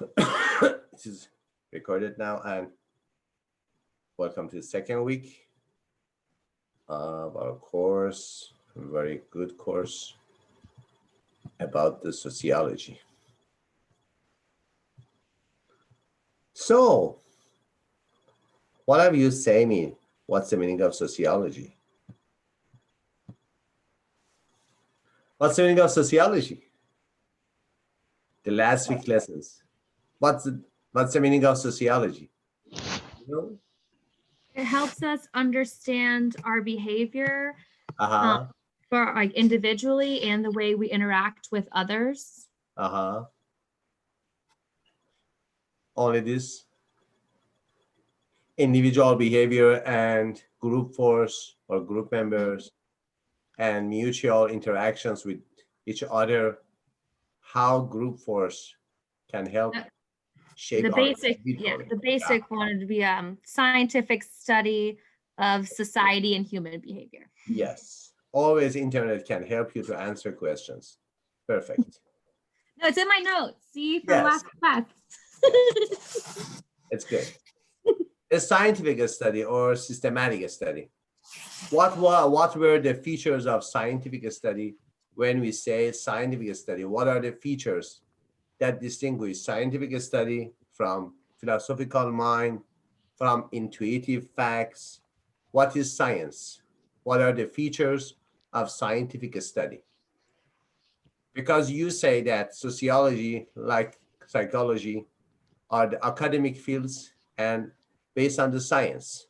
This is recorded now, and welcome to the second week of our course, a very good course about the sociology. So, what have you say me? What's the meaning of sociology? What's the meaning of sociology? The last week lessons. What's the meaning of sociology? You know? It helps us understand our behavior Uh-huh. for like individually and the way we interact with others. Uh-huh. Only this individual behavior and group force or group members and mutual interactions with each other, how group force can help shape The our basic, individual. the basic one would be scientific study of society and human behavior. Yes, always internet can help you to answer questions. Perfect. No, it's in my notes. See from Yes. last class. It's good. A scientific study or systematic study. What were the features of scientific study? When we say scientific study, what are the features that distinguish scientific study from philosophical mind, from intuitive facts? What is science? What are the features of scientific study? Because you say that sociology, like psychology, are the academic fields and based on the science.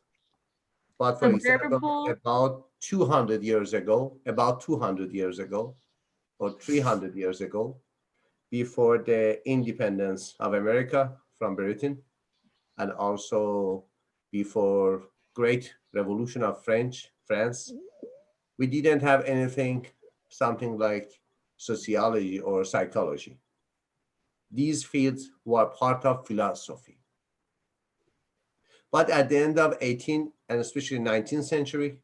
But for example, Observable. about 200 years ago, or 300 years ago, before the independence of America from Britain, and also before Great Revolution of France, we didn't have anything, something like sociology or psychology. These fields were part of philosophy. But at the end of 18th and especially 19th century,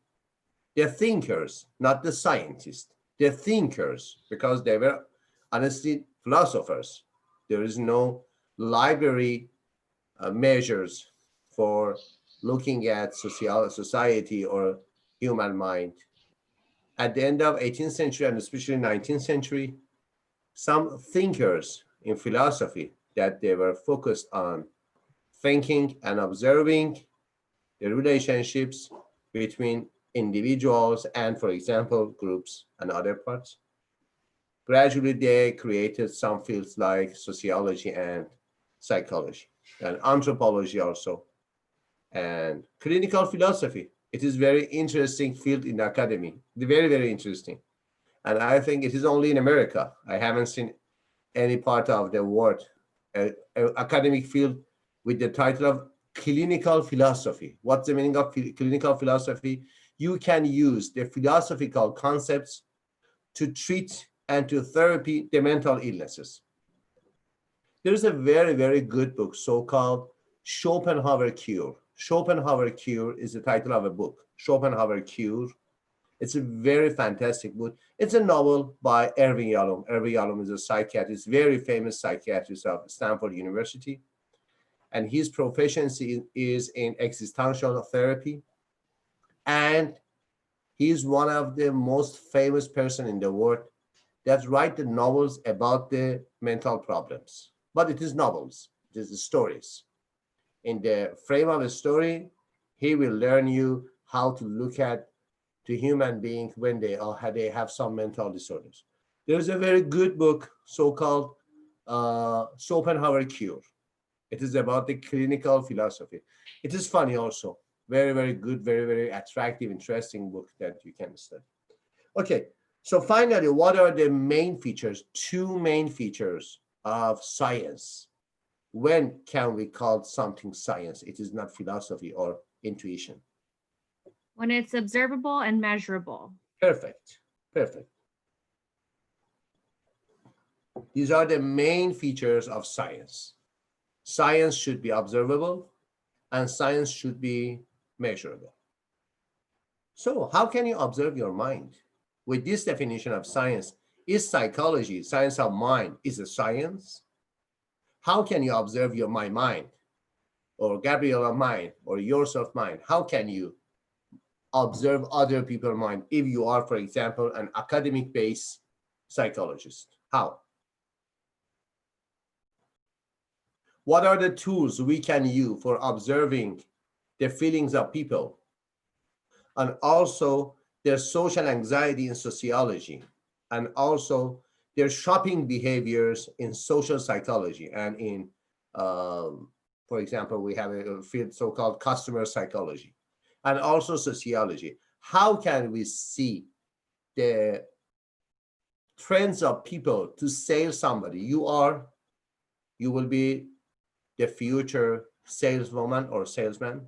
the thinkers, not the scientists, the thinkers, because they were honestly philosophers. There is no library measures for looking at society or human mind. At the end of 18th century and especially 19th century, some thinkers in philosophy that they were focused on thinking and observing the relationships between individuals and, for example, groups and other parts. Gradually, they created some fields like sociology and psychology and anthropology also, and clinical philosophy. It is very interesting field in the academy, very, very interesting. And I think it is only in America. I haven't seen any part of the world, academic field with the title of clinical philosophy. What's the meaning of clinical philosophy? You can use the philosophical concepts to treat and to therapy the mental illnesses. There's a very, very good book, so-called Schopenhauer Cure. Schopenhauer Cure is the title of a book. Schopenhauer Cure. It's a very fantastic book. It's a novel by Irving Yalom. Irving Yalom is a psychiatrist, very famous psychiatrist of Stanford University. And his proficiency is in existential therapy. And he's one of the most famous person in the world that write the novels about the mental problems. But it is novels, it is stories. In the frame of a story, he will learn you how to look at the human being when they have some mental disorders. There's a very good book, so-called Schopenhauer Cure. It is about the clinical philosophy. It is funny also. Very, very good, very, very attractive, interesting book that you can study. Okay, so finally, what are the main features, two main features of science? When can we call something science? It is not philosophy or intuition. When it's observable and measurable. Perfect, perfect. These are the main features of science. Science should be observable and science should be measurable. So how can you observe your mind? With this definition of science, is psychology, science of mind, is a science? How can you observe my mind, or Gabriela mind, or yourself mind? How can you observe other people's mind if you are, for example, an academic-based psychologist? How? What are the tools we can use for observing the feelings of people, and also their social anxiety in sociology, and also their shopping behaviors in social psychology, and in, for example, we have a field so-called customer psychology, and also sociology. How can we see the trends of people to sell somebody? You will be the future saleswoman or salesman,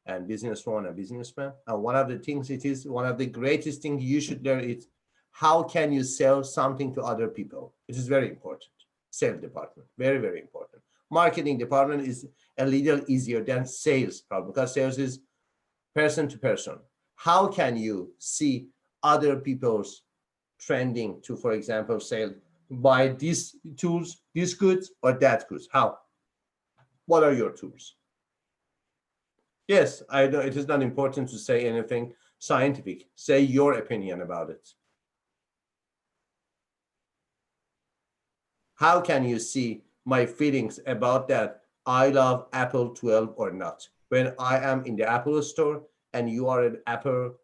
and businesswoman and businessman. And one of the things, it is one of the greatest things you should learn is how can you sell something to other people? It is very important. Sales department, very, very important. Marketing department is a little easier than sales problem, because sales is person to person. How can you see other people's trending to, for example, sell, buy these tools, these goods, or that goods? How? What are your tools? Yes, I know it is not important to say anything scientific. Say your opinion about it. How can you see my feelings about that I love Apple 12 or not? When I am in the Apple store and you are an Apple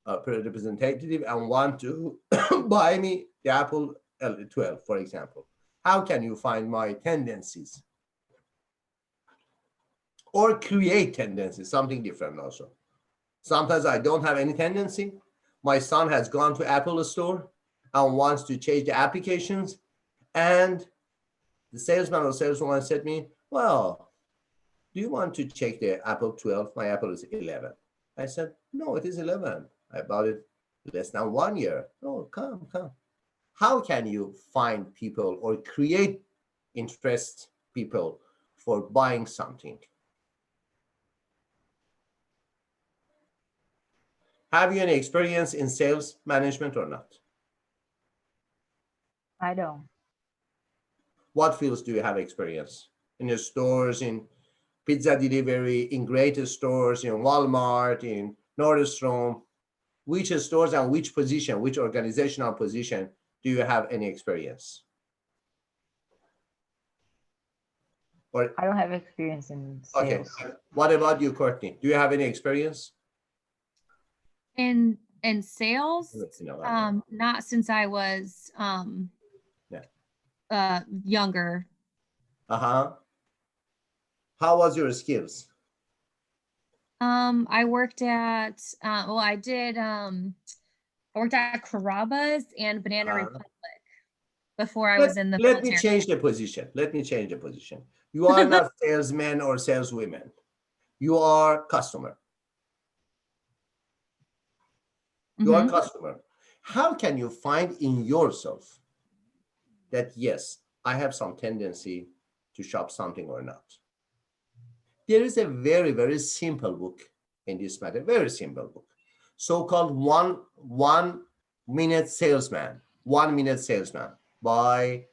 representative and want to buy me the Apple 12, for example, how can you find my tendencies? Or create tendencies, something different also. Sometimes I don't have any tendency. My son has gone to Apple store and wants to change the applications, and the salesman or saleswoman said to me, well, do you want to check the Apple 12? My Apple is 11. I said, no, it is 11. I bought it less than 1 year. Oh, come. How can you find people or create interest people for buying something? Have you any experience in sales management or not? I don't. What fields do you have experience? In your stores, in pizza delivery, in greater stores, in Walmart, in Nordstrom? Which stores and which position, which organizational position do you have any experience? Or, I don't have experience in okay, sales. what about you, Courtney? Do you have any experience? In sales, Yeah. not since I was younger. Uh-huh. How was your skills? I worked at I worked at Carrabba's and Banana Republic before I was in the Let me military. change the position. You are not salesmen or saleswomen. You are customer. You are customer. How can you find in yourself that, yes, I have some tendency to shop something or not? There is a very, very simple book in this matter, very simple book, so-called one minute salesman, 1 minute salesman, by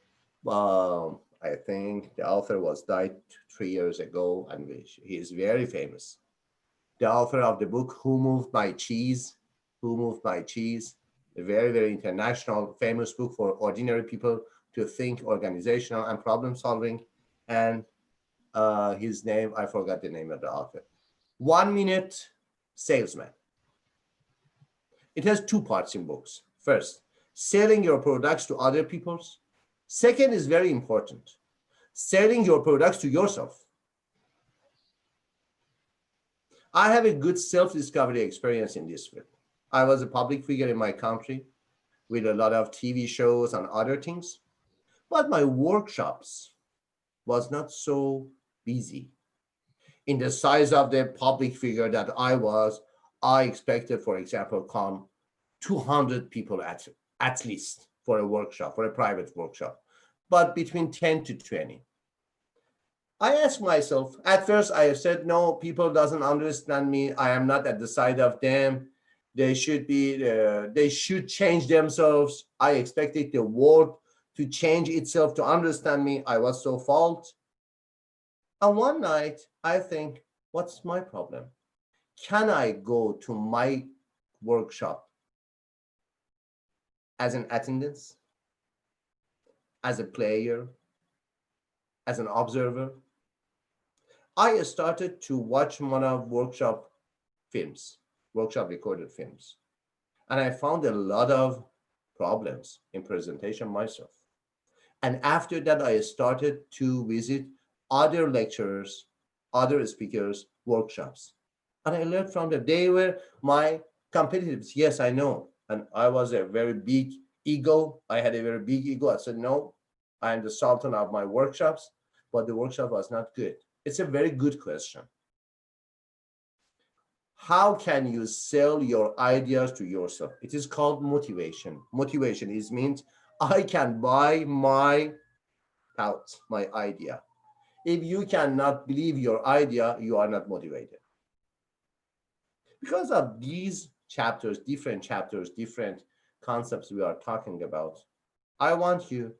I think the author died 3 years ago, and he is very famous. The author of the book Who Moved My Cheese, a very, very international famous book for ordinary people to think organizational and problem solving. And his name, I forgot the name of the author. 1 minute salesman. It has 2 parts in books. First, selling your products to other people's. Second is very important, selling your products to yourself. I have a good self-discovery experience in this field. I was a public figure in my country with a lot of TV shows and other things, but my workshops was not so busy. In the size of the public figure that I was, I expected, for example, come 200 people at least for a workshop, for a private workshop, but between 10 to 20. I asked myself, at first I said, no, people doesn't understand me. I am not at the side of them. They should change themselves. I expected the world to change itself to understand me. I was so false. And one night, I think, what's my problem? Can I go to my workshop as an attendance, as a player, as an observer? I started to watch one of films, workshop recorded films, and I found a lot of problems in presentation myself. And after that, I started to visit other lecturers, other speakers, workshops. And I learned from them. They were my competitors. Yes, I know. And I was a very big ego. I had a very big ego. I said, no, I am the sultan of my workshops, but the workshop was not good. It's a very good question. How can you sell your ideas to yourself? It is called motivation. Motivation is means I can buy my idea. If you cannot believe your idea, you are not motivated. Because of these chapters, different concepts we are talking about, I want you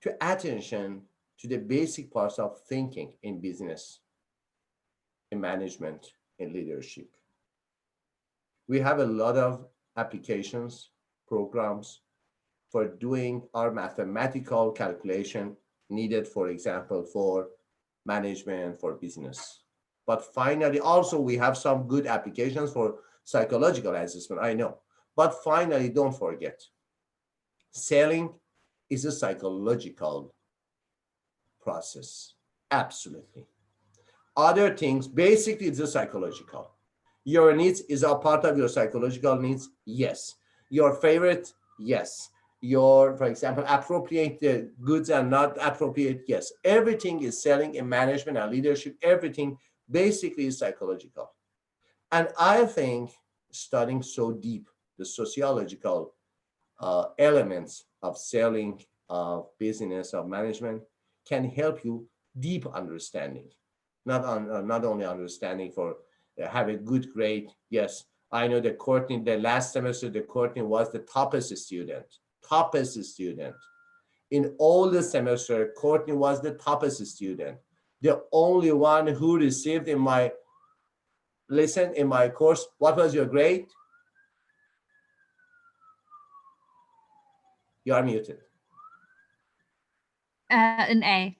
to attention to the basic parts of thinking in business, in management, in leadership. We have a lot of applications, programs for doing our mathematical calculation needed, for example, for management, for business. But finally, also we have some good applications for psychological assessment, I know. But finally, don't forget, selling is a psychological process. Absolutely. Other things, basically, it's a psychological. Your needs is a part of your psychological needs. Yes. Your favorite. Yes. Your, for example, appropriate goods and not appropriate. Yes. Everything is selling in management and leadership. Everything basically is psychological. And I think studying so deep the sociological elements of selling, of business, of management can help you deep understanding, not only understanding for have a good grade. Yes, I know that Courtney, the last semester, the Courtney was the toppest student in all the semester. Courtney was the toppest student, the only one who received in my in my course. What was your grade? You are muted. An A.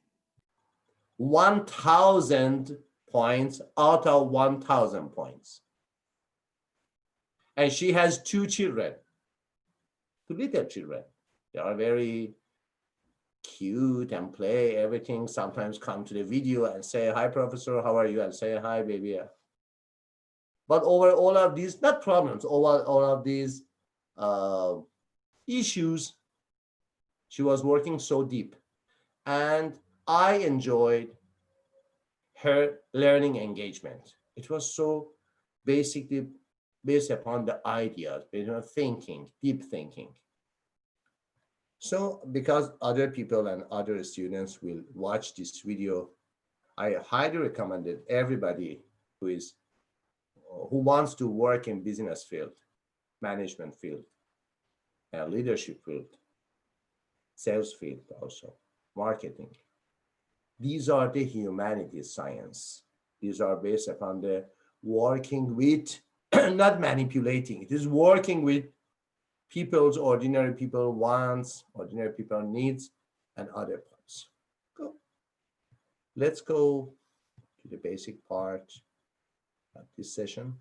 1,000 points out of 1,000 points. And she has two children, two little children. They are very cute and play everything. Sometimes come to the video and say, hi, professor, how are you? And say, hi, baby. But over all of these, not problems, over all of these issues, she was working so deep. And I enjoyed her learning engagement. It was so basically based upon the ideas, based on thinking, deep thinking. So because other people and other students will watch this video, I highly recommend it everybody who wants to work in business field, management field, leadership field, sales field also, marketing. These are the humanities science. These are based upon the working with, not manipulating. It is working with ordinary people wants, ordinary people needs, and other parts. Go. Let's go to the basic part of this session.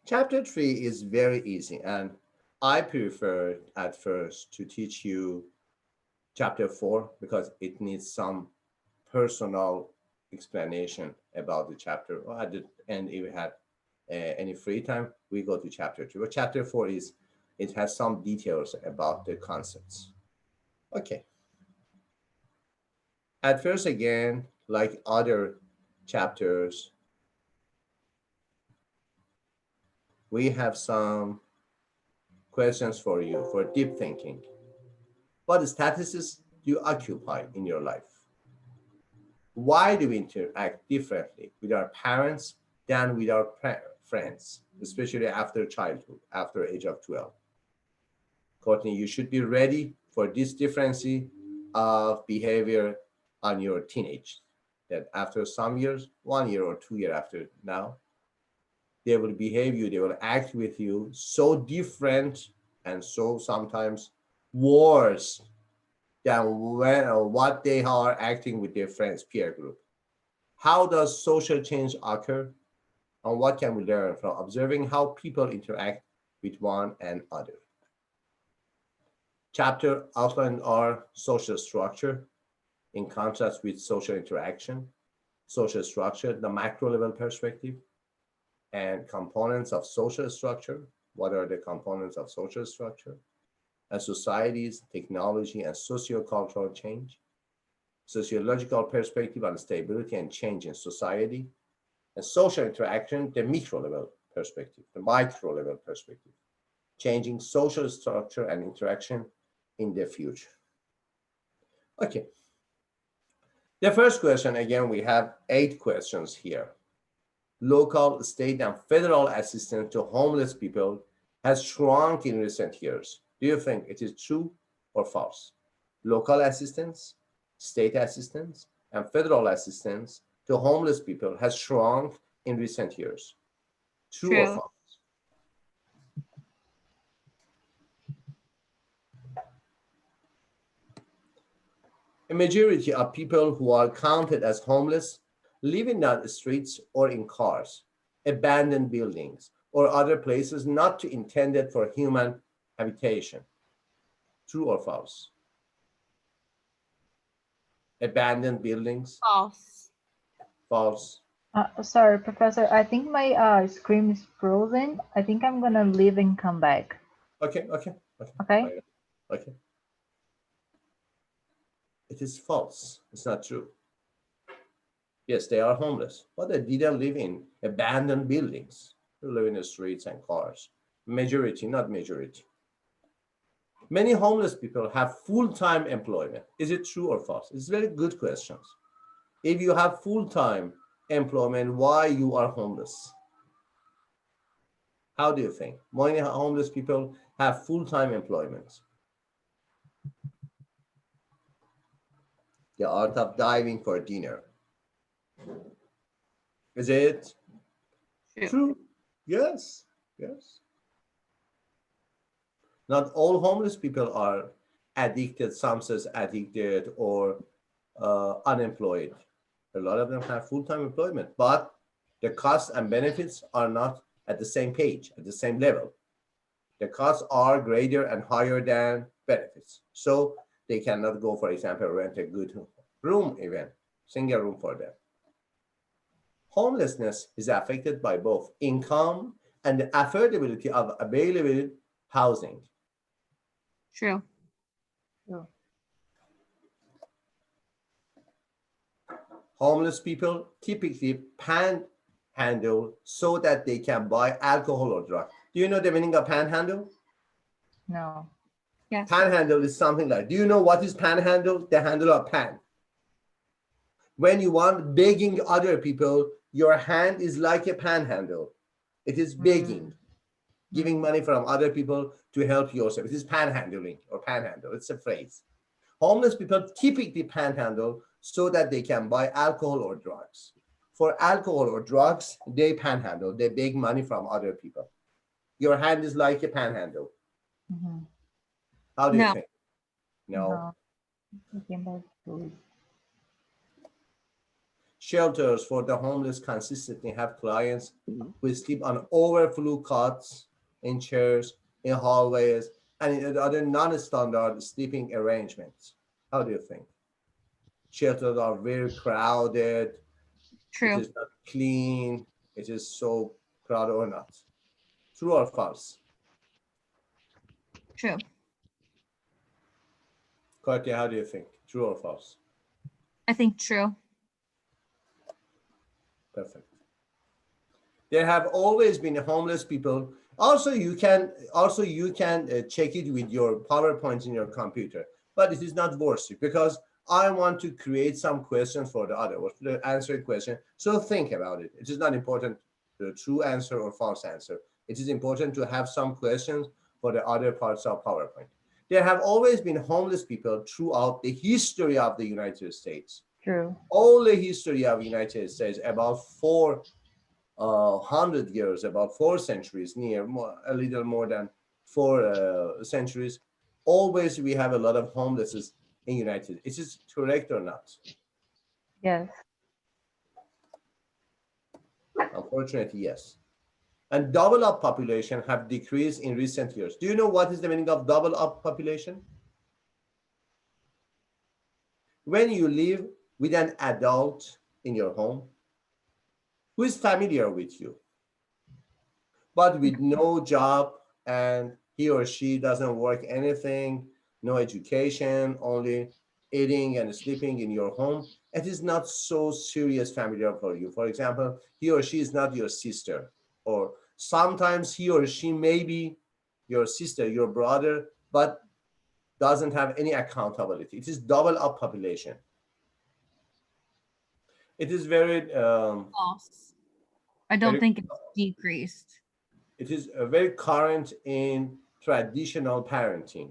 Chapter 3 is very easy, and I prefer at first to teach you chapter 4 because it needs some personal explanation about the chapter. Or at the end, if we had any free time, we go to chapter 2. But chapter 4 it has some details about the concepts. Okay. At first, again, like other chapters, we have some questions for you for deep thinking. What statuses do you occupy in your life? Why do we interact differently with our parents than with our friends, especially after childhood, after age of 12? Courtney, you should be ready for this difference of behavior on your teenage, that after some years, 1 year or 2 years after now, they will behave you, they will act with you so different and so sometimes worse than when or what they are acting with their friends, peer group. How does social change occur? And what can we learn from observing how people interact with one another? Chapter outlined our social structure in contrast with social interaction, social structure, the macro level perspective, and components of social structure. What are the components of social structure? And societies, technology, and sociocultural change. Sociological perspective on stability and change in society. And social interaction, the micro level perspective, the micro level perspective. Changing social structure and interaction in the future. Okay. The first question, again, we have 8 questions here. Local, state, and federal assistance to homeless people has shrunk in recent years. Do you think it is true or false? Local assistance, state assistance, and federal assistance to homeless people has shrunk in recent years. True or True. false? A majority of people who are counted as homeless live in the streets or in cars, abandoned buildings, or other places not intended for human habitation. True or false? Abandoned buildings, False. false. Sorry, Professor. I think my screen is frozen. I think I'm gonna leave and come back. Okay. Okay. Okay. It is false. It's not true. Yes, they are homeless, but they didn't live in abandoned buildings. They live in the streets and cars. Majority, not majority. Many homeless people have full-time employment. Is it true or false? It's very good questions. If you have full-time employment, why you are homeless? How do you think? Many homeless people have full-time employment. The art of diving for dinner. Is it true? Yes. Not all homeless people are addicted, substance addicted, or unemployed. A lot of them have full-time employment, but the costs and benefits are not at the same page, at the same level. The costs are greater and higher than benefits. So they cannot go, for example, rent a good room even, single room for them. Homelessness is affected by both income and the affordability of available housing. True. Homeless people typically panhandle so that they can buy alcohol or drugs. Do you know the meaning of panhandle? No. Yes. Panhandle is something like, do you know what is panhandle? The handle of pan. When you want begging other people, your hand is like a panhandle. It is begging, giving money from other people to help yourself. It is panhandling or panhandle. It's a phrase. Homeless people typically panhandle so that they can buy alcohol or drugs. For alcohol or drugs, they panhandle. They beg money from other people. Your hand is like a panhandle. Mm-hmm. How do you No. think? No. Shelters for the homeless consistently have clients who sleep on overflow cots, in chairs, in hallways, and in other non-standard sleeping arrangements. How do you think? Shelters are very crowded. True. It is not clean. It is so crowded or not. True or false? True. Katya, how do you think? True or false? I think true. Perfect. There have always been homeless people. Also, you can check it with your PowerPoint in your computer, but it is not worth it because I want to create some questions for the other, or to answer a question. So think about it. It is not important the true answer or false answer. It is important to have some questions for the other parts of PowerPoint. There have always been homeless people throughout the history of the United States. True. All the history of United States, about 400 years, about 4 centuries, a little more than 4 centuries. Always we have a lot of homelessness in United States. Is this correct or not? Yes. Unfortunately, yes. And double up population have decreased in recent years. Do you know what is the meaning of double up population? When you live with an adult in your home who is familiar with you, but with no job, and he or she doesn't work anything, no education, only eating and sleeping in your home, it is not so serious familiar for you. For example, he or she is not your sister, or sometimes he or she may be your sister, your brother, but doesn't have any accountability. It is double up population. It is very, False. I don't very think it's decreased. it is very current in traditional parenting.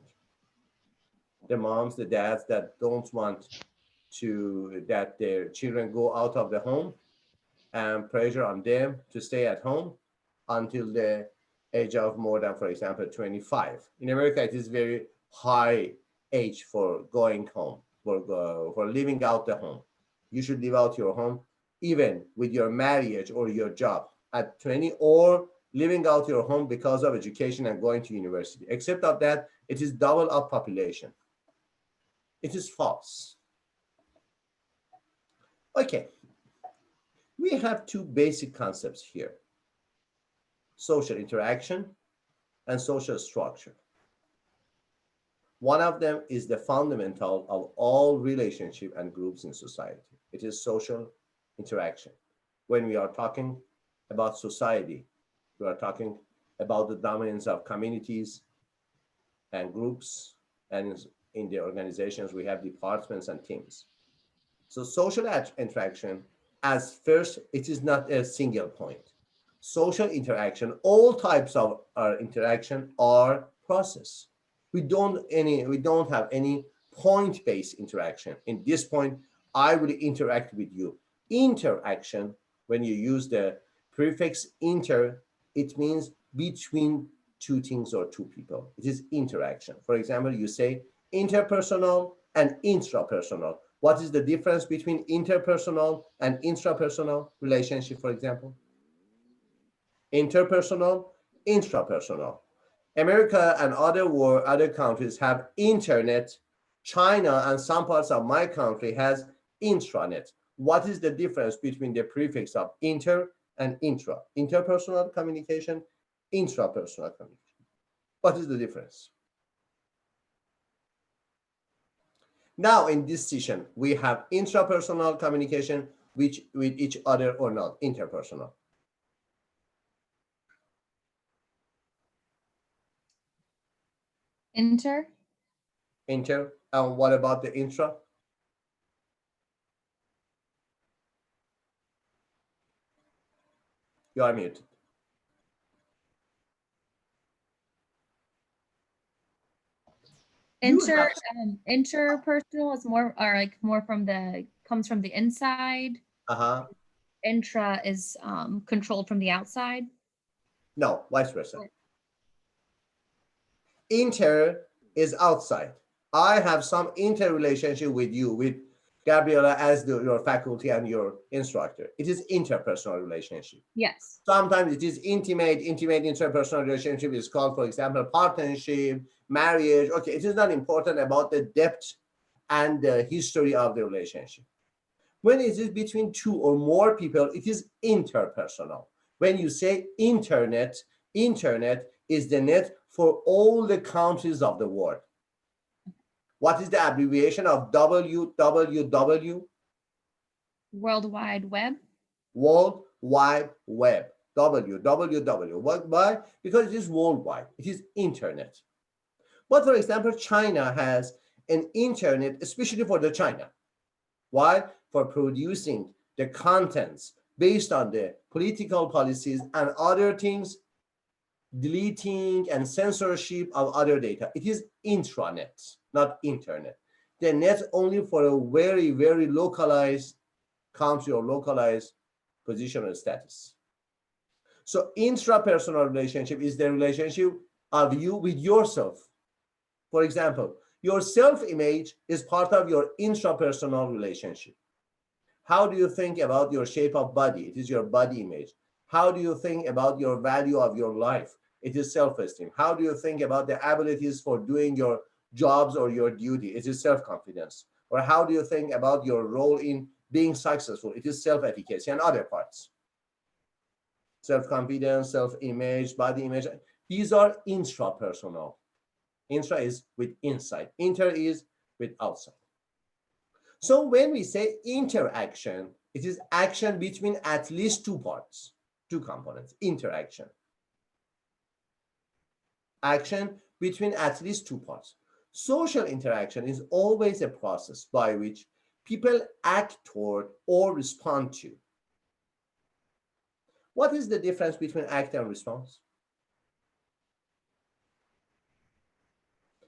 The moms, the dads that don't want that their children go out of the home, and pressure on them to stay at home until the age of more than, for example, 25. In America, it is very high age for going home, for living out the home. You should live out your home even with your marriage or your job at 20, or living out your home because of education and going to university. Except of that, it is double up population. It is false. Okay, we have two basic concepts here: social interaction and social structure. One of them is the fundamental of all relationship and groups in society. It is social interaction. When we are talking about society, we are talking about the dominance of communities and groups, and in the organizations we have departments and teams. So social interaction, as first, it is not a single point. Social interaction, all types of our interaction are process. We don't have any point-based interaction. In this point, I will interact with you. Interaction, when you use the prefix inter, it means between two things or two people. It is interaction. For example, you say interpersonal and intrapersonal. What is the difference between interpersonal and intrapersonal relationship, for example? Interpersonal, intrapersonal. America and other countries have internet. China and some parts of my country has intranet. What is the difference between the prefix of inter and intra? Interpersonal communication, intrapersonal communication. What is the difference? Now in this session, we have intrapersonal communication with each other or not, interpersonal. Inter? Inter, and what about the intra? You are muted. Interpersonal is more, or like more from comes from the inside. Uh-huh. Intra is controlled from the outside. No, vice versa. Inter is outside. I have some interrelationship with you, with Gabriela as your faculty and your instructor. It is interpersonal relationship. Yes. Sometimes it is intimate interpersonal relationship is called, for example, partnership, marriage. Okay, it is not important about the depth and the history of the relationship. When it is between two or more people, it is interpersonal. When you say internet is the net for all the countries of the world. What is the abbreviation of WWW? World Wide Web. World Wide Web. www. Why? Because it is worldwide. It is internet. But for example, China has an internet, especially for the China. Why? For producing the contents based on the political policies and other things, deleting and censorship of other data. It is intranet, not internet. The net only for a very, very localized country or localized position or status. So intrapersonal relationship is the relationship of you with yourself. For example, your self-image is part of your intrapersonal relationship. How do you think about your shape of body? It is your body image. How do you think about your value of your life? It is self-esteem. How do you think about the abilities for doing your jobs or your duty? It is self-confidence. Or how do you think about your role in being successful? It is self-efficacy and other parts. Self-confidence, self-image, body image. These are intrapersonal. Intra is with inside. Inter is with outside. So when we say interaction, it is action between at least two parts, two components, interaction. Action between at least two parts. Social interaction is always a process by which people act toward or respond to. What is the difference between act and response?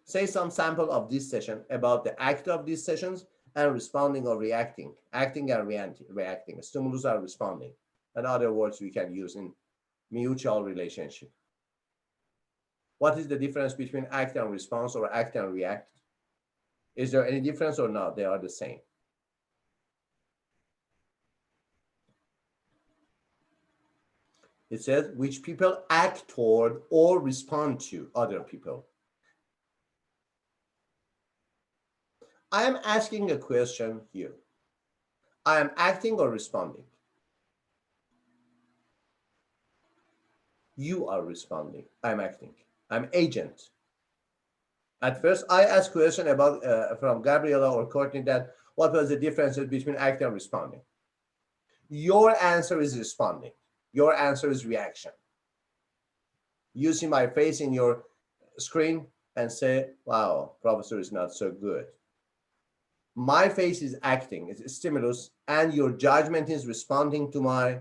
Say some sample of this session about the act of these sessions and responding or reacting, acting and reacting, stimulus or responding, and other words we can use in mutual relationship. What is the difference between act and response or act and react? Is there any difference or not? They are the same. It says which people act toward or respond to other people. I am asking a question here. I am acting or responding? You are responding. I'm acting. I'm agent. At first, I asked a question about from Gabriela or Courtney that what was the difference between acting and responding? Your answer is responding. Your answer is reaction. You see my face in your screen and say, wow, professor is not so good. My face is acting, it's a stimulus, and your judgment is responding to my,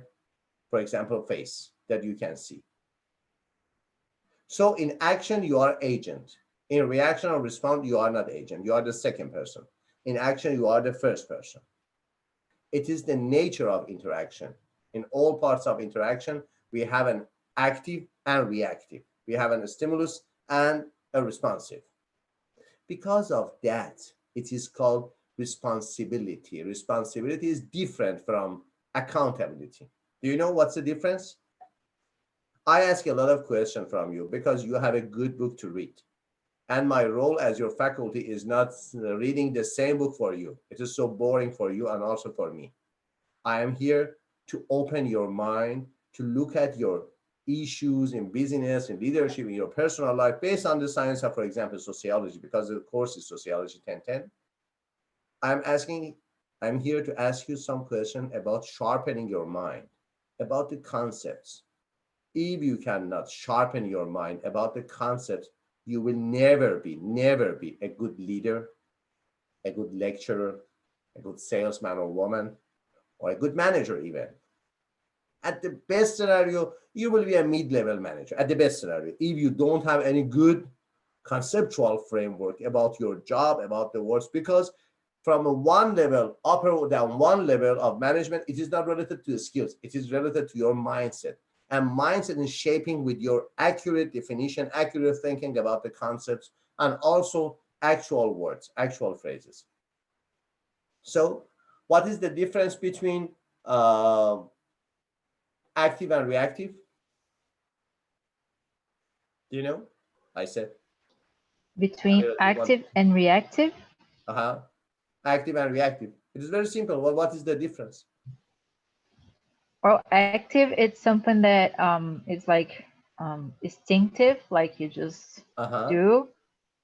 for example, face that you can see. So in action, you are agent. In reaction or response, you are not agent. You are the second person. In action, you are the first person. It is the nature of interaction. In all parts of interaction, we have an active and reactive. We have a stimulus and a responsive. Because of that, it is called responsibility. Responsibility is different from accountability. Do you know what's the difference? I ask a lot of questions from you because you have a good book to read. And my role as your faculty is not reading the same book for you. It is so boring for you and also for me. I am here to open your mind, to look at your issues in business, in leadership, in your personal life, based on the science of, for example, sociology, because the course is Sociology 1010. I'm here to ask you some questions about sharpening your mind, about the concepts. If you cannot sharpen your mind about the concepts, you will never be a good leader, a good lecturer, a good salesman or woman, or a good manager even. At the best scenario, you will be a mid-level manager, at the best scenario, if you don't have any good conceptual framework about your job, about the works, because from one level, up or down one level of management, it is not related to the skills, it is related to your mindset. And mindset is shaping with your accurate definition, accurate thinking about the concepts, and also actual words, actual phrases. So what is the difference between active and reactive? Do you know? I said. Between active and reactive? Active and reactive. It is very simple. Well, what is the difference? Well, active, it's something that is like instinctive, like you just do.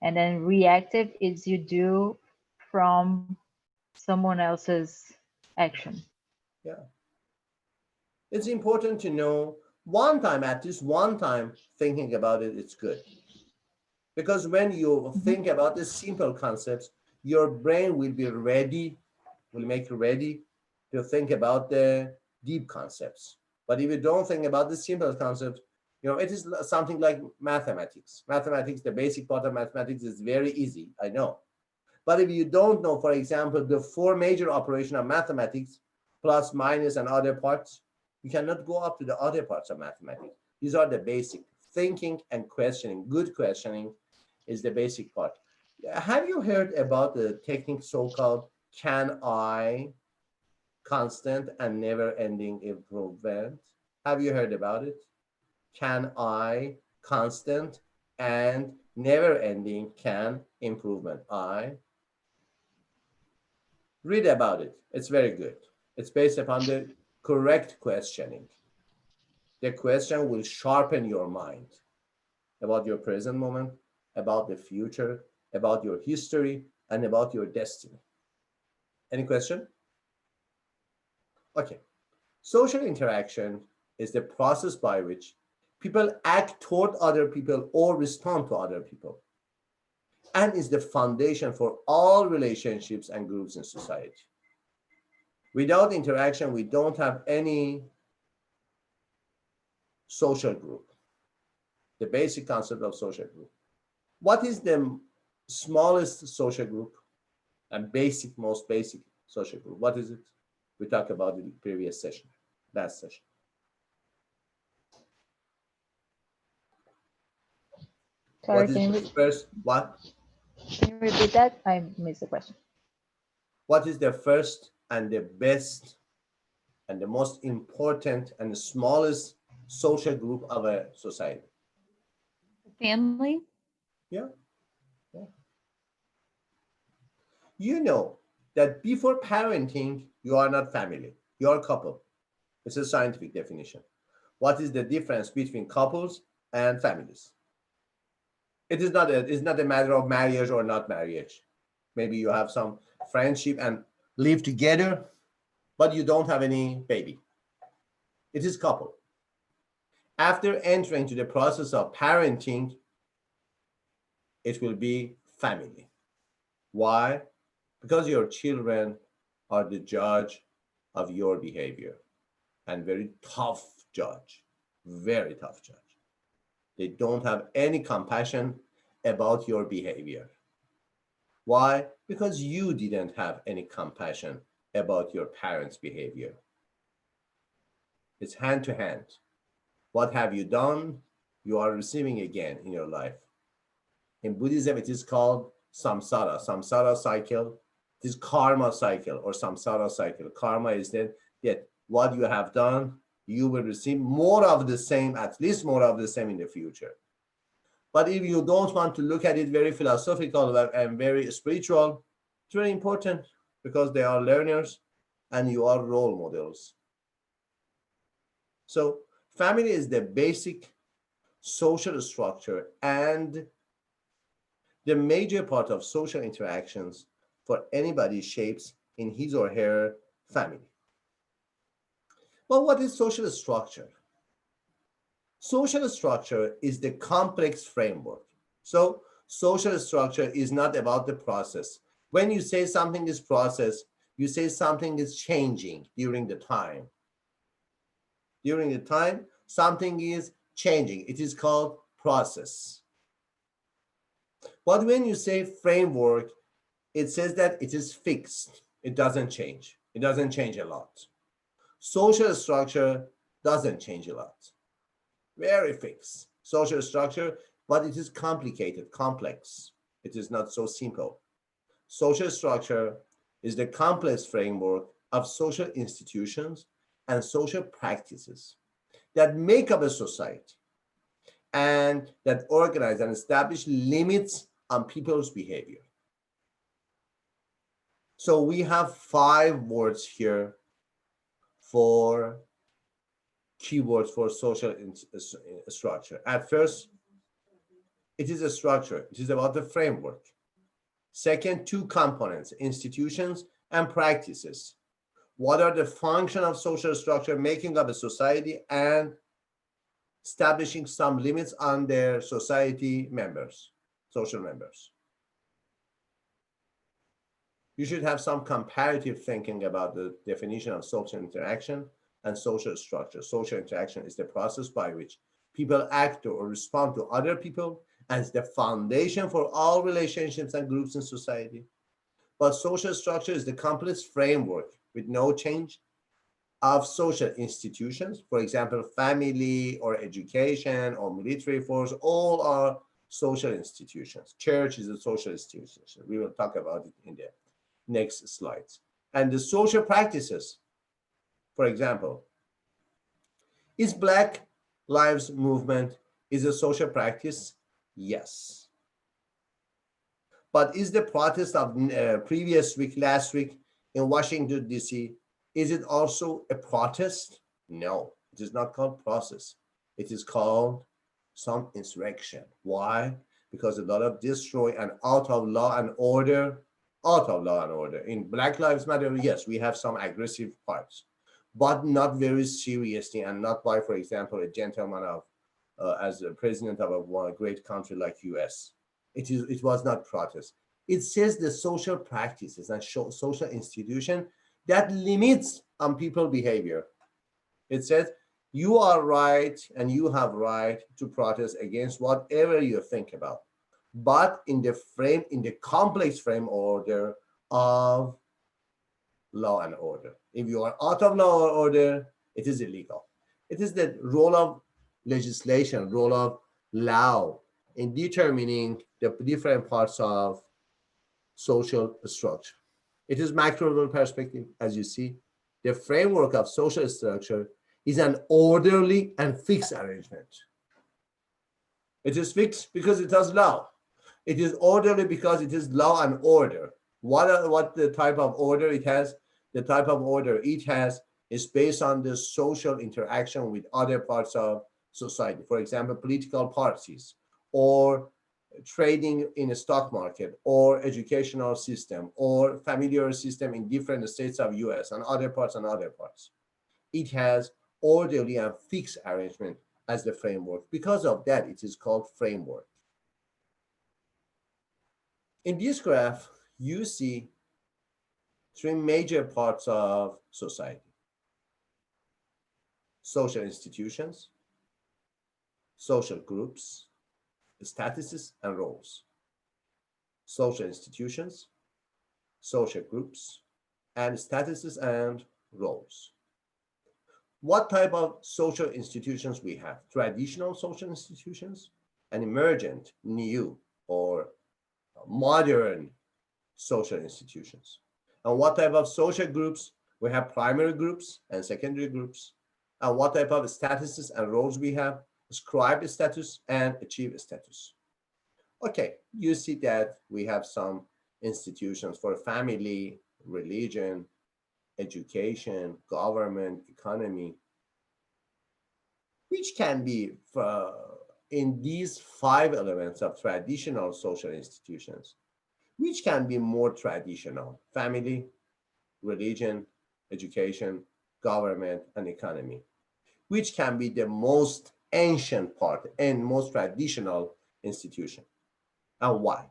And then reactive is you do from someone else's action. Yeah. It's important to know one time, at least one time, thinking about it, it's good. Because when you think about the simple concepts, your brain will be ready, will make you ready to think about the deep concepts. But if you don't think about the simple concepts, it is something like mathematics. Mathematics, the basic part of mathematics is very easy, I know. But if you don't know, for example, the four major operations of mathematics, plus, minus, and other parts, you cannot go up to the other parts of mathematics. These are the basic. Thinking and questioning, good questioning is the basic part. Have you heard about the technique so-called can I, constant and never-ending improvement? Have you heard about it? Can I, constant and never-ending can improvement. I read about it. It's very good. It's based upon the correct questioning. The question will sharpen your mind about your present moment, about the future, about your history, and about your destiny. Any question? Okay. Social interaction is the process by which people act toward other people or respond to other people, and is the foundation for all relationships and groups in society. Without interaction, we don't have any social group. The basic concept of social group. What is the smallest social group and most basic social group? What is it? We talked about in the previous session, last session. Sorry, What is the first? What? Can you repeat that? I missed the question. What is the first and the best and the most important and the smallest social group of a society? Family. Yeah. You know that before parenting, you are not family, you are a couple. It's a scientific definition. What is the difference between couples and families? It's not a matter of marriage or not marriage. Maybe you have some friendship and live together, but you don't have any baby. It is couple. After entering to the process of parenting, it will be family. Why? Because your children are the judge of your behavior, and very tough judge, very tough judge. They don't have any compassion about your behavior. Why? Because you didn't have any compassion about your parents' behavior. It's hand to hand. What have you done? You are receiving again in your life. In Buddhism, it is called samsara. Samsara cycle. It is karma cycle or samsara cycle. Karma is that what you have done, you will receive more of the same, at least more of the same in the future. But if you don't want to look at it very philosophical and very spiritual, it's very important because they are learners and you are role models. So family is the basic social structure and the major part of social interactions for anybody shapes in his or her family. Well, what is social structure? Social structure is the complex framework. So social structure is not about the process. When you say something is process, you say something is changing during the time. During the time, something is changing. It is called process. But when you say framework, it says that it is fixed. It doesn't change. It doesn't change a lot. Social structure doesn't change a lot. Very fixed. Social structure, but it is complicated, complex. It is not so simple. Social structure is the complex framework of social institutions and social practices that make up a society and that organize and establish limits on people's behavior. So we have 5 words here for keywords for social structure. At first, it is a structure. It is about the framework. Second, 2 components, institutions and practices. What are the function of social structure making up a society, and establishing some limits on their society members, social members. You should have some comparative thinking about the definition of social interaction and social structure. Social interaction is the process by which people act or respond to other people and is the foundation for all relationships and groups in society. But social structure is the complete framework with no change of social institutions. For example, family or education or military force, all are social institutions. Church is a social institution. We will talk about it in the next slides. And the social practices, for example, is Black Lives Movement is a social practice? Yes. But is the protest of previous week, last week in Washington, D.C., is it also a protest? No, it is not called process. It is called some insurrection. Why? Because a lot of destroy and out of law and order. In Black Lives Matter, yes, we have some aggressive parts, but not very seriously and not by, for example, a gentleman of, as a president of a great country like US. It was not protest. It says the social practices and social institution that limits on people behavior. It says you are right and you have right to protest against whatever you think about, but in the complex frame order of law and order. If you are out of law or order, it is illegal. It is the role of legislation, role of law in determining the different parts of social structure. It is macro level perspective, as you see. The framework of social structure is an orderly and fixed arrangement. It is fixed because it has law. It is orderly because it is law and order. What the type of order it has? The type of order it has is based on the social interaction with other parts of society. For example, political parties, or trading in a stock market, or educational system, or familiar system in different states of US and other parts. It has orderly and fixed arrangement as the framework. Because of that, it is called framework. In this graph, you see three major parts of society: social institutions, social groups, statuses, and roles. Social institutions, social groups, and statuses and roles. What type of social institutions we have? Traditional social institutions and emergent, new, or modern social institutions. And what type of social groups? We have primary groups and secondary groups. And what type of statuses and roles we have? Scribe status and achieve status. Okay, you see that we have some institutions for family, religion, education, government, economy, which can be in these 5 elements of traditional social institutions, which can be more traditional: family, religion, education, government, and economy, which can be the most ancient part and most traditional institution, and why?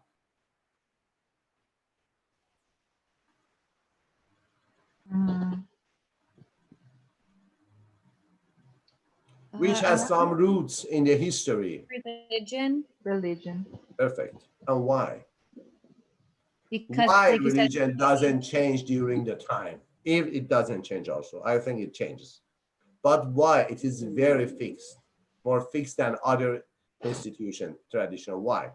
Which has some roots in the history. Religion. Perfect. And why? Because Why like religion doesn't change during the time? If it doesn't change also, I think it changes. But why? It is very fixed, more fixed than other institution, traditional. Why?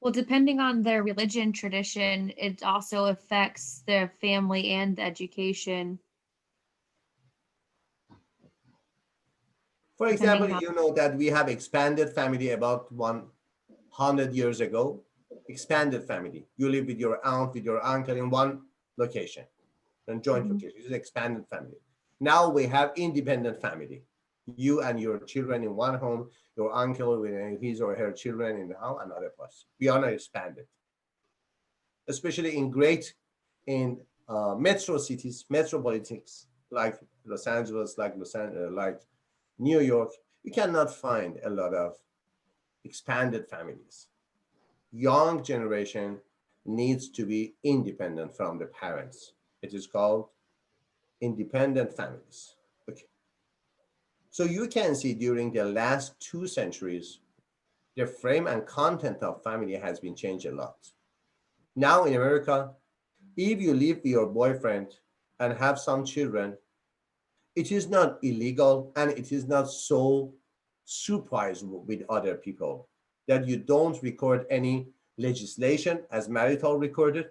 Well, depending on their religion tradition, it also affects their family and education. For example, you know that we have expanded family about 100 years ago. Expanded family. You live with your aunt, with your uncle in one location, and joint location. It's expanded family. Now we have independent family. You and your children in one home, your uncle with his or her children in another place. We are not expanded. especially in metro cities, metropolitics like Los Angeles, like New York. You cannot find a lot of expanded families. Young generation needs to be independent from the parents. It is called independent families. Okay. So you can see during the last 2 centuries, the frame and content of family has been changed a lot. Now in America, if you live with your boyfriend and have some children, it is not illegal and it is not so surprised with other people that you don't record any legislation as marital recorded,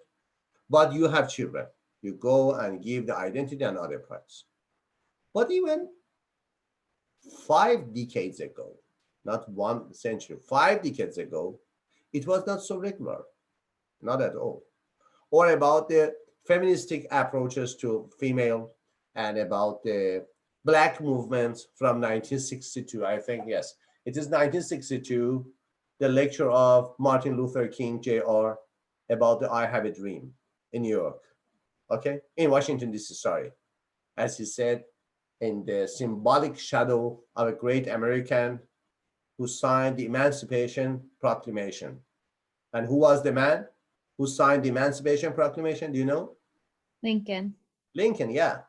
but you have children. You go and give the identity and other parts. But even 5 decades ago, not 1 century, 5 decades ago, it was not so regular, not at all. Or about the feministic approaches to female and about the black movement from 1962. I think, yes, it is 1962, the lecture of Martin Luther King Jr. about the I Have a Dream in New York, okay? In Washington, D.C., sorry. As he said, in the symbolic shadow of a great American who signed the Emancipation Proclamation. And who was the man who signed the Emancipation Proclamation? Do you know? Lincoln. Lincoln, yeah.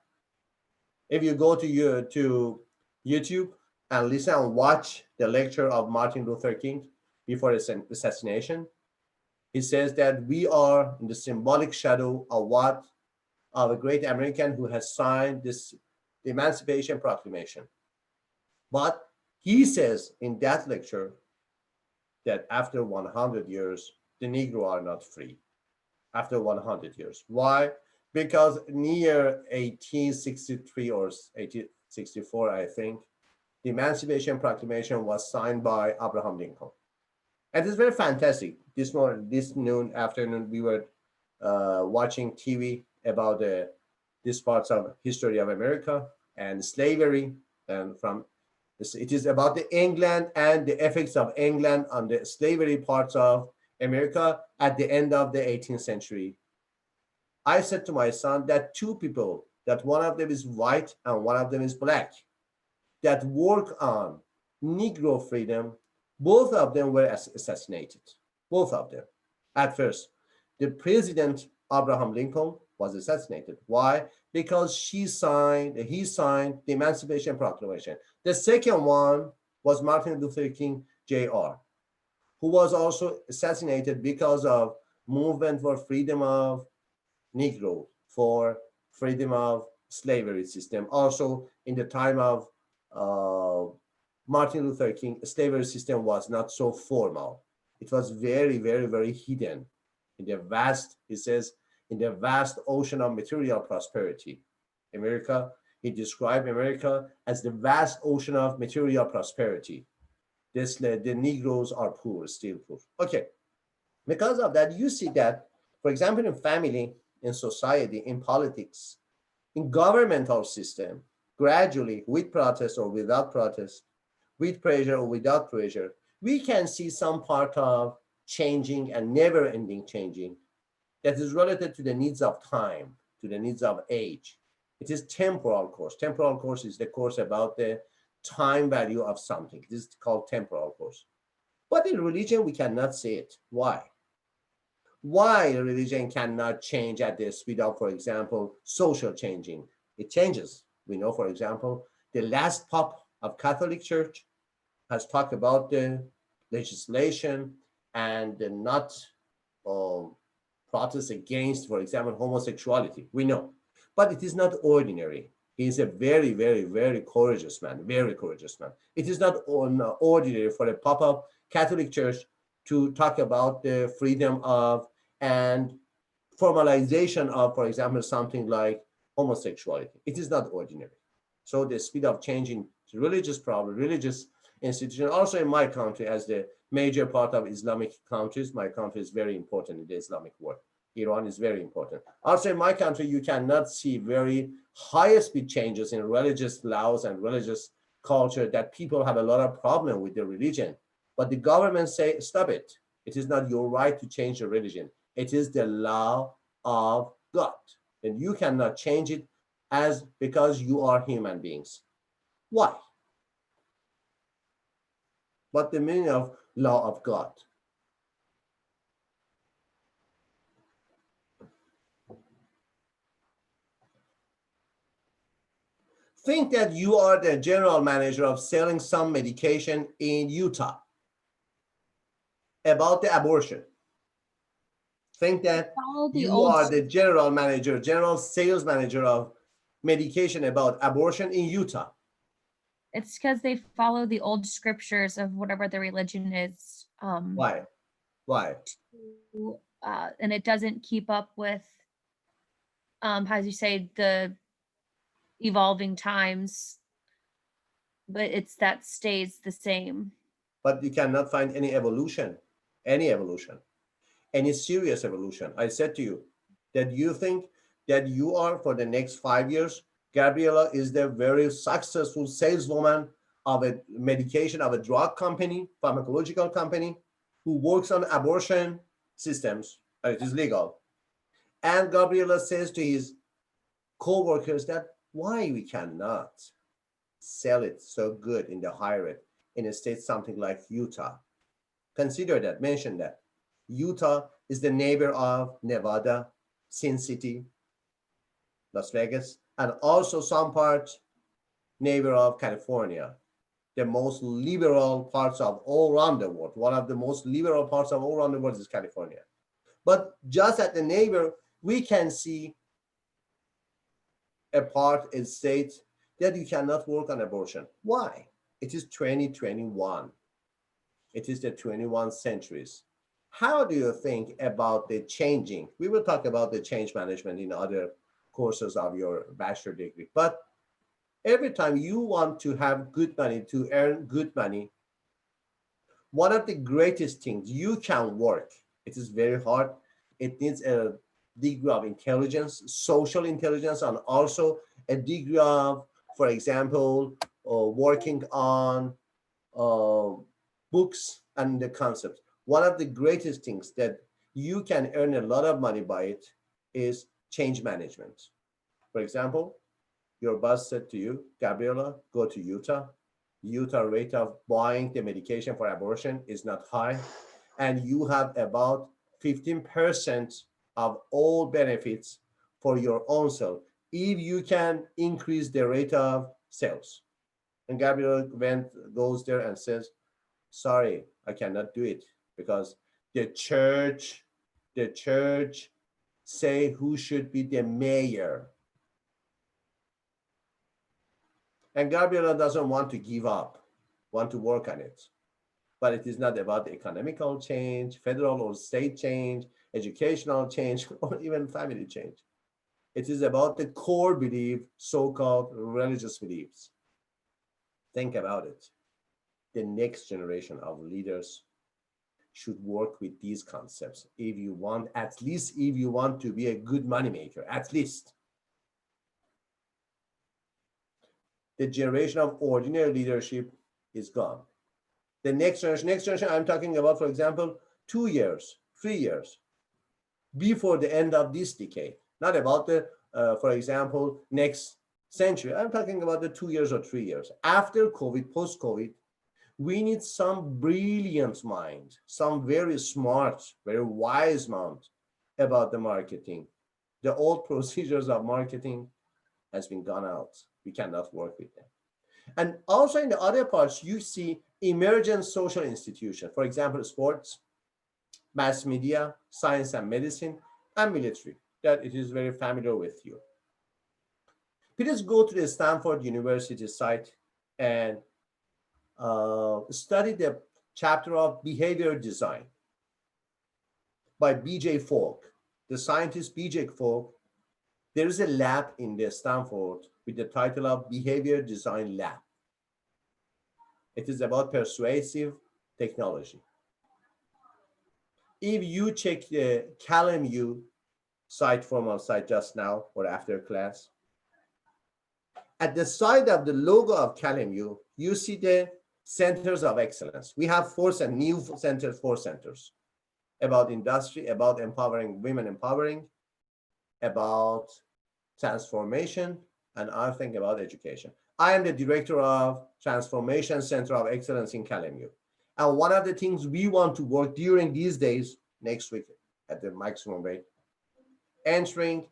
If you go to YouTube and listen and watch the lecture of Martin Luther King before his assassination, he says that we are in the symbolic shadow of a great American who has signed the Emancipation Proclamation. But he says in that lecture that after 100 years, the Negro are not free. After 100 years. Why? Because near 1863 or 1864, I think, the Emancipation Proclamation was signed by Abraham Lincoln. And it's very fantastic. This afternoon, we were watching TV about these parts of history of America and slavery, and it is about the England and the effects of England on the slavery parts of America at the end of the 18th century. I said to my son that two people, that one of them is white and one of them is black, that work on Negro freedom, both of them were assassinated. Both of them. At first, the president, Abraham Lincoln, was assassinated. Why? Because he signed the Emancipation Proclamation. The second one was Martin Luther King Jr., who was also assassinated because of movement for freedom of Negro, for freedom of slavery system. Also, in the time of Martin Luther King, slavery system was not so formal. It was very, very, very hidden in the vast, he says, in the vast ocean of material prosperity. America, he described America as the vast ocean of material prosperity. The Negroes are poor, still poor. Okay, because of that, you see that, for example, in family, in society, in politics, in governmental system, gradually, with protest or without protest, with pressure or without pressure, we can see some part of changing and never-ending changing that is related to the needs of time, to the needs of age. It is temporal course. Temporal course is the course about the time value of something. This is called temporal course. But in religion, we cannot say it. Why? Why religion cannot change at the speed of, for example, social changing? It changes. We know, for example, the last Pope of Catholic Church has talked about the legislation and the not protest against, for example, homosexuality. We know, but it is not ordinary. He is a very, very, very courageous man, very courageous man. It is not ordinary for a Pope of Catholic Church to talk about the freedom of and formalization of, for example, something like homosexuality. It is not ordinary. So the speed of changing religious problem, religious institution, also in my country, as the major part of Islamic countries, my country is very important in the Islamic world. Iran is very important. Also in my country, you cannot see very high speed changes in religious laws and religious culture that people have a lot of problem with the religion. But the government say, stop it. It is not your right to change the religion. It is the law of God. And you cannot change it as because you are human beings. Why? What the meaning of law of God? Think that you are the general manager of selling some medication in Utah about the abortion. Think that Follow the you old are the general manager, general sales manager of medication about abortion in Utah. It's because they follow the old scriptures of whatever the religion is. Why? Why? And it doesn't keep up with, how you say, the evolving times, but it's that stays the same. But you cannot find any evolution, any serious evolution. I said to you that you think that you are for the next 5 years, Gabriela is the very successful saleswoman of a medication, of a drug company, pharmacological company, who works on abortion systems, and it is legal. And Gabriela says to his co-workers that why we cannot sell it so good in the high rate in a state something like Utah. Consider that, mention that. Utah is the neighbor of Nevada, Sin City, Las Vegas, and also some part neighbor of California, the most liberal parts of all around the world. One of the most liberal parts of all around the world is California. But just at the neighbor, we can see a part, a state that you cannot work on abortion. Why? It is 2021. It is the 21st centuries. How do you think about the changing? We will talk about the change management in other courses of your bachelor degree. But every time you want to have good money, to earn good money, one of the greatest things you can work, it is very hard. It needs a degree of intelligence, social intelligence, and also a degree of, for example, working on books and the concepts. One of the greatest things that you can earn a lot of money by it is change management. For example, your boss said to you, Gabriela, go to Utah. Utah rate of buying the medication for abortion is not high, and you have about 15% of all benefits for your own self if you can increase the rate of sales. And Gabriel goes there and says, sorry, I cannot do it because the church say who should be the mayor. And Gabriela doesn't want to give up, want to work on it. But it is not about the economical change, federal or state change, educational change, or even family change. It is about the core belief, so-called religious beliefs. Think about it. The next generation of leaders should work with these concepts if you want, at least if you want to be a good moneymaker, at least. The generation of ordinary leadership is gone. The next generation I'm talking about, for example, 2 years, 3 years before the end of this decade, not about the, for example, next century. I'm talking about the 2 years or 3 years. After COVID, post-COVID, we need some brilliant mind, some very smart, very wise mind about the marketing. The old procedures of marketing has been gone out. We cannot work with them. And also in the other parts, you see emergent social institutions, for example, sports, mass media, science and medicine, and military, that it is very familiar with you. Please go to the Stanford University site and study the chapter of behavior design by B.J. Fogg. The scientist B.J. Fogg, there is a lab in the Stanford with the title of Behavior Design Lab. It is about persuasive technology. If you check the CalMU site, formal site just now or after class, at the side of the logo of CalMU, you see the centers of excellence. We have 4 new centers, 4 centers. about industry, about empowering women, about transformation, and I think about education. I am the director of Transformation Center of Excellence in Kalemie. And one of the things we want to work during these days, next week at the maximum rate, entering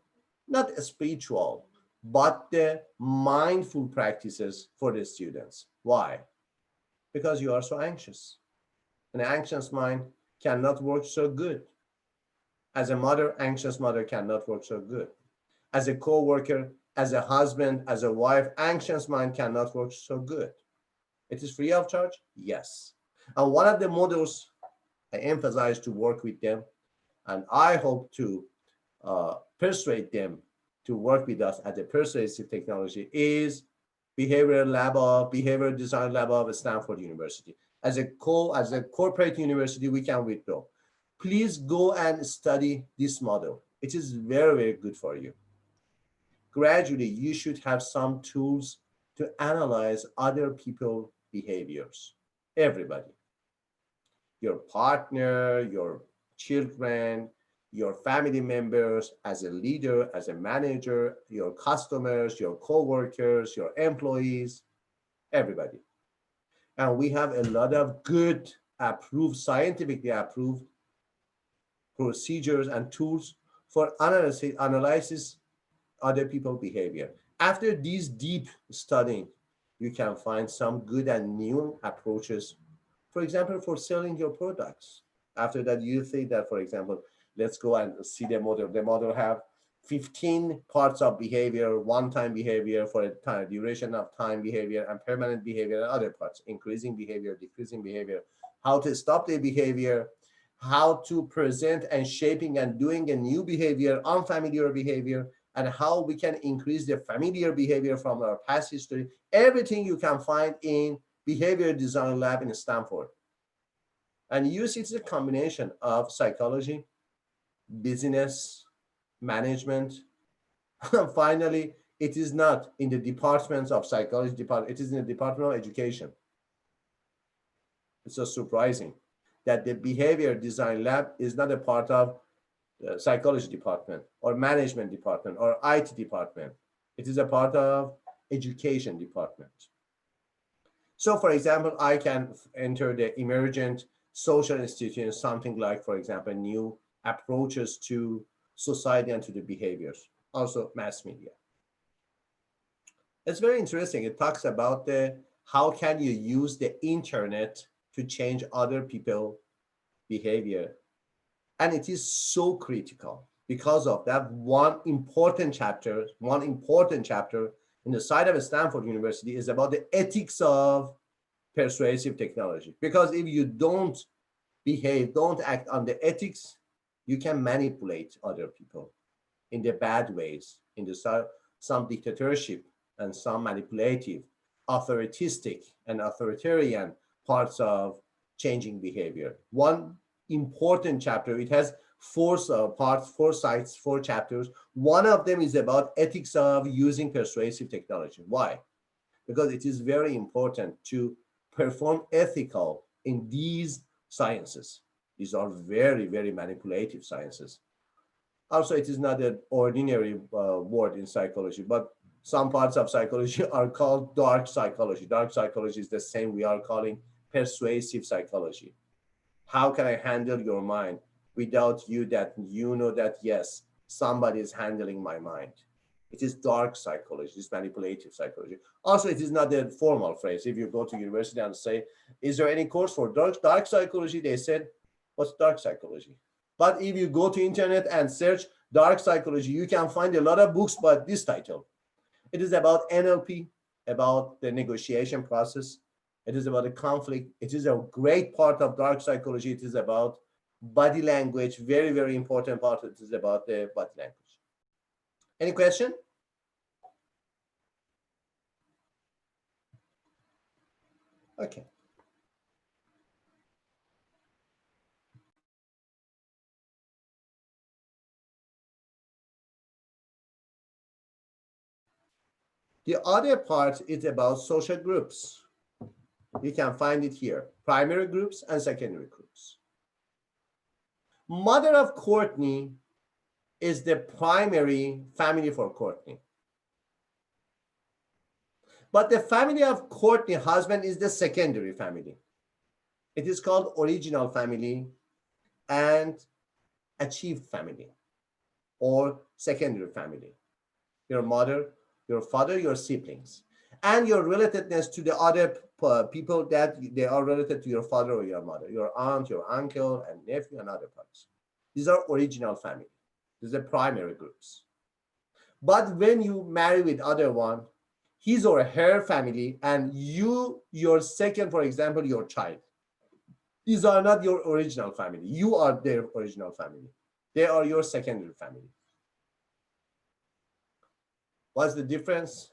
not a spiritual, but the mindful practices for the students. Why? Because you are so anxious. An anxious mind cannot work so good. As a mother, anxious mother cannot work so good. As a co-worker, as a husband, as a wife, anxious mind cannot work so good. It is free of charge? Yes. And one of the models I emphasize to work with them, and I hope to persuade them to work with us at the persuasive technology, is behavioral design lab of Stanford University. As a corporate university, we can withdraw. Please go and study this model. It is very, very good for you. Gradually, you should have some tools to analyze other people's behaviors. Everybody, your partner, your children, your family members, as a leader, as a manager, your customers, your co-workers, your employees, everybody. And we have a lot of good, approved, scientifically approved procedures and tools for analysis other people's behavior. After these deep studying, you can find some good and new approaches, for example, for selling your products. After that, you think that, for example, let's go and see the model. The model have 15 parts of behavior, one-time behavior for a time, duration of time behavior, and permanent behavior, and other parts, increasing behavior, decreasing behavior, how to stop the behavior, how to present and shaping and doing a new behavior, unfamiliar behavior, and how we can increase the familiar behavior from our past history. Everything you can find in Behavior Design Lab in Stanford. And use it's a combination of psychology, business, management. Finally, it is not in the departments of psychology department, it is in the Department of Education. It's so surprising that the Behavior Design Lab is not a part of the psychology department or management department or IT department. It is a part of education department. So for example, I can enter the emergent social institutions, something like, for example, new approaches to society and to the behaviors, also mass media. It's very interesting. It talks about the how can you use the internet to change other people's behavior. And it is so critical because of that one important chapter in the side of Stanford University is about the ethics of persuasive technology. Because if you don't act on the ethics, you can manipulate other people in the bad ways, in the some dictatorship and some manipulative, authoritarian parts of changing behavior. One important chapter, it has four parts, four sites, four chapters. One of them is about ethics of using persuasive technology. Why? Because it is very important to perform ethical in these sciences. These are very, very manipulative sciences. Also, it is not an ordinary word in psychology, but some parts of psychology are called dark psychology. Dark psychology is the same we are calling persuasive psychology. How can I handle your mind without you that you know that, yes, somebody is handling my mind? It is dark psychology, it's manipulative psychology. Also, it is not a formal phrase. If you go to university and say, is there any course for dark psychology? They said, what's dark psychology? But if you go to internet and search dark psychology, you can find a lot of books by this title. It is about NLP, about the negotiation process. It is about the conflict. It is a great part of dark psychology. It is about body language, very, very important part. It is about the body language. Any question? Okay. The other part is about social groups. You can find it here, primary groups and secondary groups. Mother of Courtney is the primary family for Courtney. But the family of Courtney husband is the secondary family. It is called original family and achieved family or secondary family. Your mother, your father, your siblings, and your relatedness to the other people that they are related to your father or your mother, your aunt, your uncle, and nephew, and other parts. These are original family. These are primary groups. But when you marry with other one, his or her family, and you, your second, for example, your child, these are not your original family. You are their original family. They are your secondary family. What's the difference?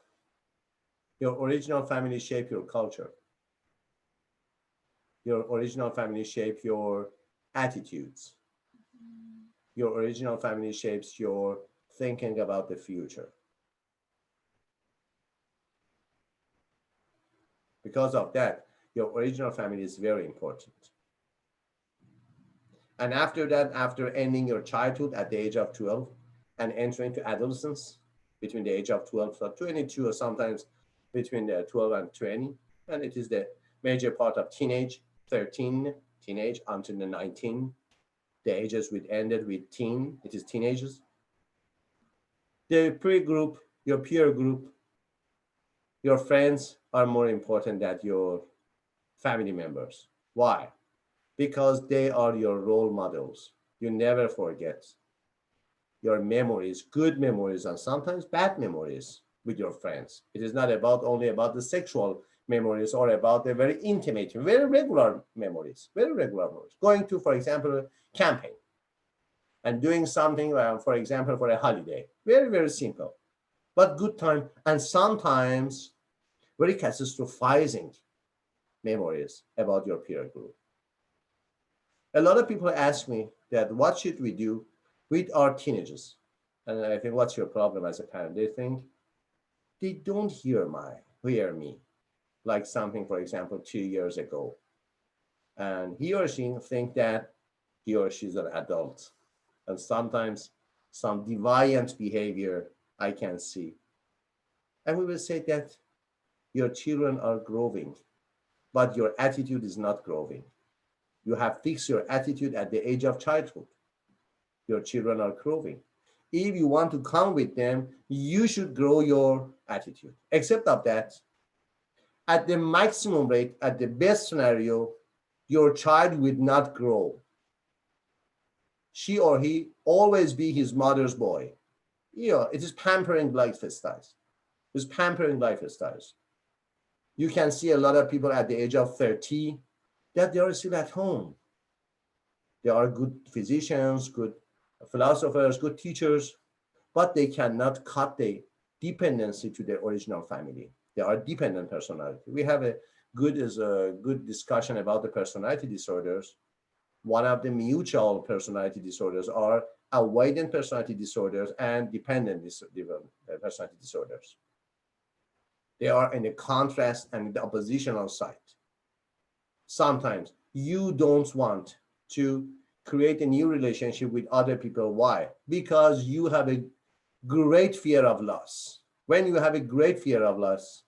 Your original family shape your culture. Your original family shape your attitudes. Your original family shapes your thinking about the future. Because of that, your original family is very important. And after that, after ending your childhood at the age of 12 and entering to adolescence between the age of 12 to 22, or sometimes between the 12 and 20, and it is the major part of teenage, 13, teenage until the 19, the ages we ended with teen, it is teenagers. The pre-group, your peer group, your friends are more important than your family members. Why? Because they are your role models. You never forget your memories, good memories, and sometimes bad memories with your friends. It is not about only about the sexual memories or about the very intimate, very regular memories, very regular memories. Going to, for example, camping and doing something, for example, for a holiday. Very, very simple, but good time. And sometimes very catastrophizing memories about your peer group. A lot of people ask me that what should we do with our teenagers? And I think, what's your problem as a parent? They think they don't hear me, like something, for example, 2 years ago. And he or she think that he or she's an adult. And sometimes some deviant behavior I can see. And we will say that your children are growing, but your attitude is not growing. You have fixed your attitude at the age of childhood. Your children are growing. If you want to come with them, you should grow your attitude. Except of that, at the maximum rate, at the best scenario, your child will not grow. She or he always be his mother's boy. It is pampering lifestyles. It's pampering lifestyles. You can see a lot of people at the age of 30 that they are still at home. They are good physicians, good philosophers, good teachers, but they cannot cut the dependency to their original family. They are dependent personality. We have a good discussion about the personality disorders. One of the mutual personality disorders are avoidant personality disorders and dependent personality disorders. They are in the contrast and the oppositional side. Sometimes you don't want to create a new relationship with other people. Why? Because you have a great fear of loss. When you have a great fear of loss,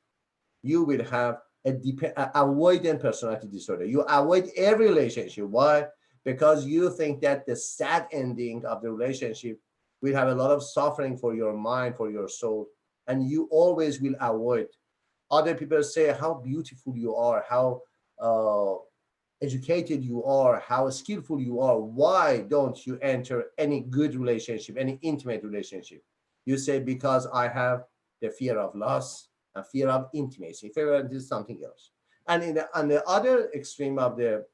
you will have avoidant personality disorder. You avoid every relationship. Why? Because you think that the sad ending of the relationship will have a lot of suffering for your mind, for your soul, and you always will avoid. Other people say how beautiful you are, how educated you are, how skillful you are. Why don't you enter any good relationship, any intimate relationship? You say, because I have the fear of loss and fear of intimacy. Fear is something else. And on the other extreme of the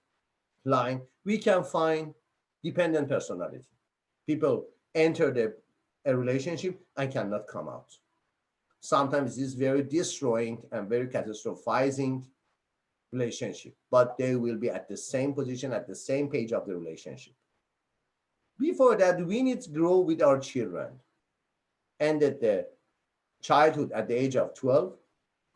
line, we can find dependent personality. People enter a relationship and cannot come out. Sometimes it is very destroying and very catastrophizing relationship, but they will be at the same position, at the same page of the relationship. Before that, we need to grow with our children. And at the childhood at the age of 12,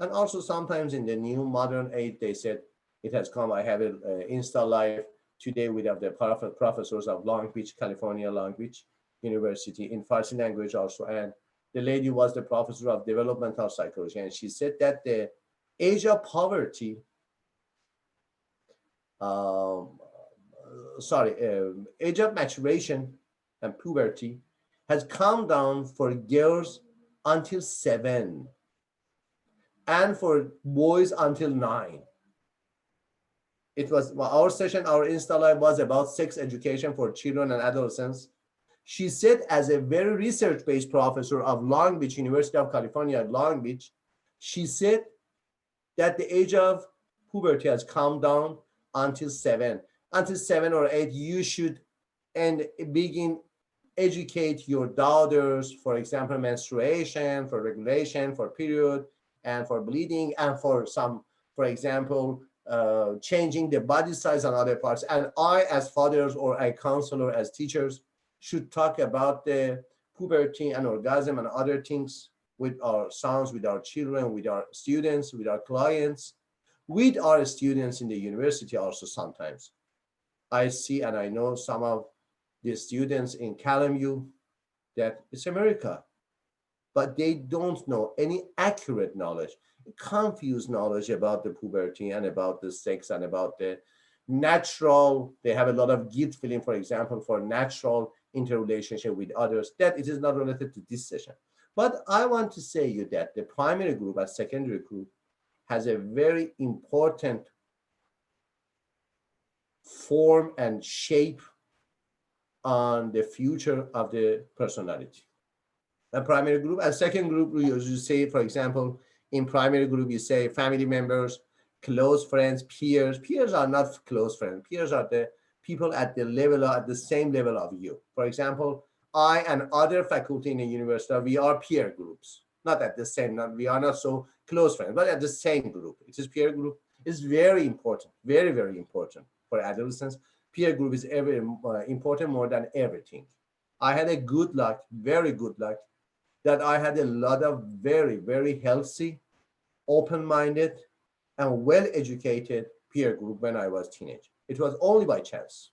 and also sometimes in the new modern age, they said it has come, I have an Insta life today we have the professors of Long Beach, California, Long Beach University in Farsi language also. And the lady was the professor of developmental psychology. And she said that the age of poverty, age of maturation and puberty has come down for girls until 7 and for boys until 9. It was our session, our Insta Live was about sex education for children and adolescents. She said, as a very research-based professor of Long Beach, University of California at Long Beach, she said that the age of puberty has come down until 7. Until 7 or 8, you should and begin educate your daughters, for example, menstruation, for regulation, for period, and for bleeding, and for some, for example, changing the body size and other parts. And I, as fathers or a counselor, as teachers, should talk about the puberty and orgasm and other things with our sons, with our children, with our students, with our clients, with our students in the university also sometimes. I see and I know some of the students in CalMU that it's America, but they don't know any accurate knowledge, confused knowledge about the puberty and about the sex and about the natural. They have a lot of guilt feeling, for example, for natural interrelationship with others, that it is not related to this session. But I want to say you that the primary group and secondary group has a very important form and shape on the future of the personality. A primary group and second group, we usually say, for example, in primary group, you say family members, close friends, peers. Peers are not close friends. Peers are the people at the level, at the same level of you. For example, I and other faculty in the university, we are peer groups. Not at the same, we are not so close friends, but at the same group. It is peer group. It's very important, very, very important for adolescents. Peer group is important more than everything. I had a good luck, very good luck, that I had a lot of very, very healthy, open-minded, and well-educated peer group when I was teenage. It was only by chance,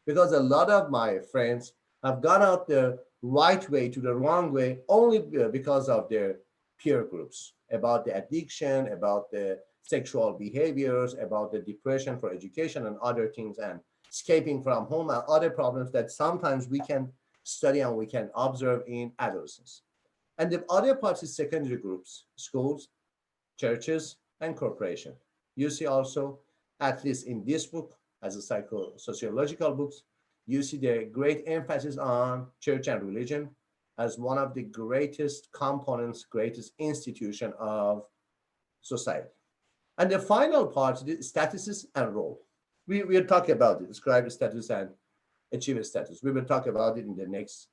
because a lot of my friends have gone out the right way to the wrong way only because of their peer groups, about the addiction, about the sexual behaviors, about the depression for education and other things, and escaping from home and other problems that sometimes we can study and we can observe in adolescence. And the other part is secondary groups, schools, churches, and corporation. You see also, at least in this book, as a sociological books, you see the great emphasis on church and religion as one of the greatest components, greatest institution of society. And the final part is status and role. We will talk about it, describe status and achieve status. We will talk about it in the next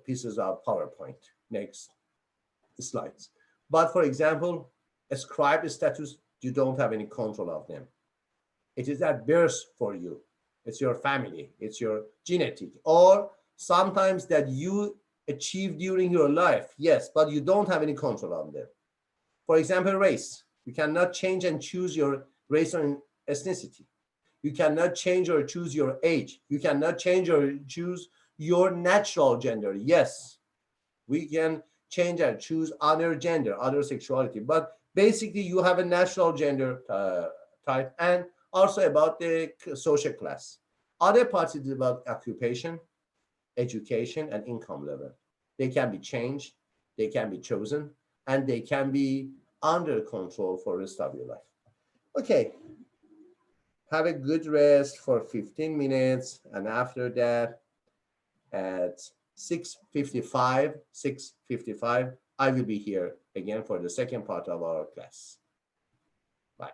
pieces of PowerPoint, next slides. But for example, ascribed status, you don't have any control of them. It is at birth for you. It's your family, it's your genetic, or sometimes that you achieve during your life, yes, but you don't have any control of them. For example, race. You cannot change and choose your race or ethnicity. You cannot change or choose your age. You cannot change or choose your natural gender. Yes, we can change and choose other gender, other sexuality, but basically you have a natural gender type, and also about the social class. Other parts is about occupation, education, and income level. They can be changed, they can be chosen, and they can be under control for the rest of your life. Okay, have a good rest for 15 minutes, and after that, at 6:55, I will be here again for the second part of our class. Bye.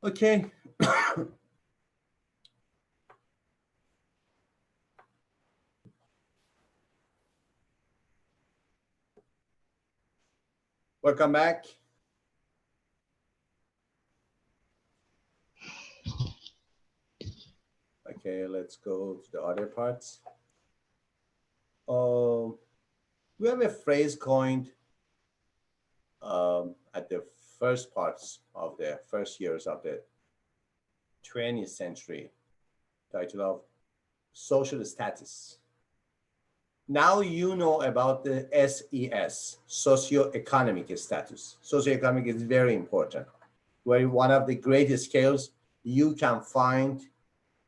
Okay. Welcome back. Okay, let's go to the other parts. We have a phrase coined at the first parts of the first years of the 20th century, title of social status. Now you know about the SES, socioeconomic status. Socioeconomic is very important. Where one of the greatest scales you can find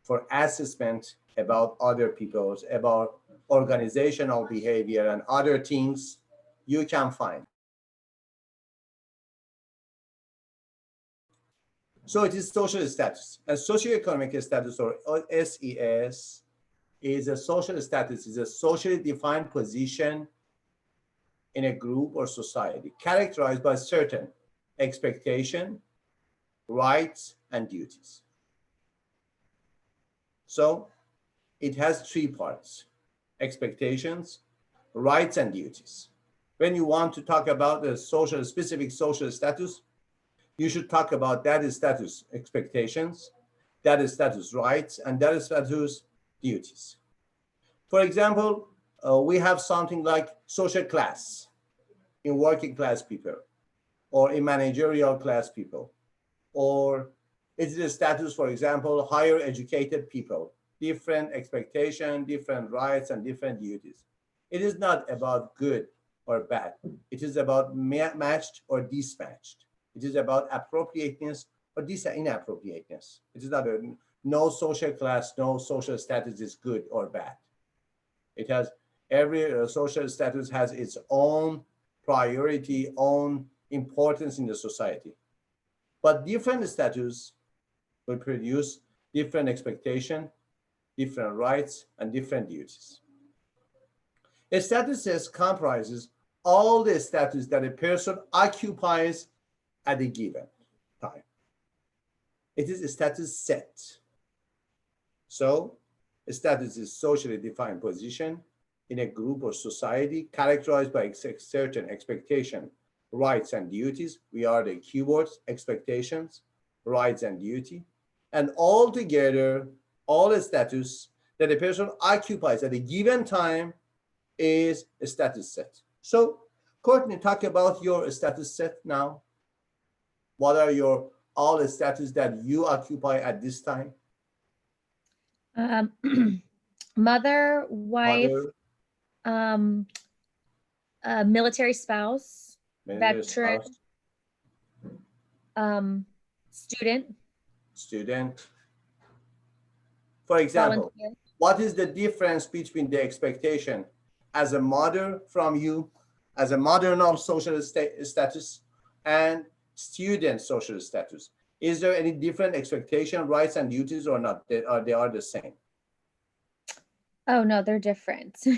for assessment about other people's, about organizational behavior and other things you can find. So it is social status. A socioeconomic status, or SES, is a social status, is a socially defined position in a group or society characterized by certain expectation, rights, and duties. So it has three parts: expectations, rights, and duties. When you want to talk about the social, specific social status, you should talk about that status expectations, that status rights, and that status duties. For example, we have something like social class in working class people, or in managerial class people, or it's the status, for example, higher educated people, different expectation, different rights, and different duties. It is not about good or bad. It is about matched or mismatched. It is about appropriateness or inappropriateness. It is not no social class, no social status is good or bad. It has every social status has its own priority, own importance in the society. But different status will produce different expectation, different rights, and different duties. A status comprises all the status that a person occupies at a given time. It is a status set. So a status is socially defined position in a group or society characterized by certain expectation, rights, and duties. We are the keywords: expectations, rights, and duty. And all together, all the status that a person occupies at a given time is a status set. So, Courtney, talk about your status set now. What are your all the status that you occupy at this time? Mother, wife, Mother, military spouse, military veteran, spouse, student, student. For example, volunteer. what is the difference between the expectation as a mother from you, as a modern social status, and student social status? Is there any different expectation, rights, and duties, or not? They are the same? Oh no, they're different. So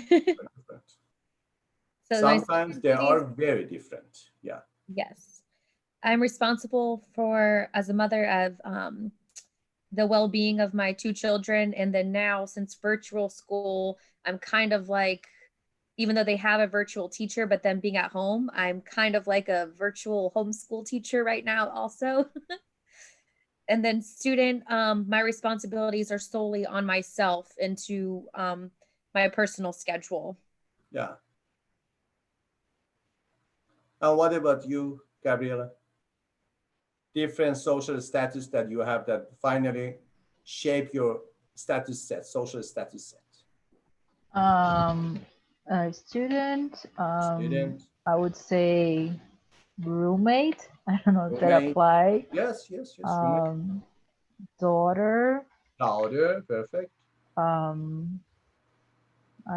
sometimes they are very different. Yeah. Yes. I'm responsible for, as a mother, of the well-being of my two children. And then now, since virtual school, I'm kind of like, even though they have a virtual teacher, but then being at home, I'm kind of like a virtual homeschool teacher right now also. And then student, my responsibilities are solely on myself and to my personal schedule. Yeah. And what about you, Gabriela? Different social status that you have that finally shape your status set, social status set. Student, Student. I would say roommate. I don't know if that Roommate. apply. Yes, yes, yes. Daughter. Daughter, perfect. I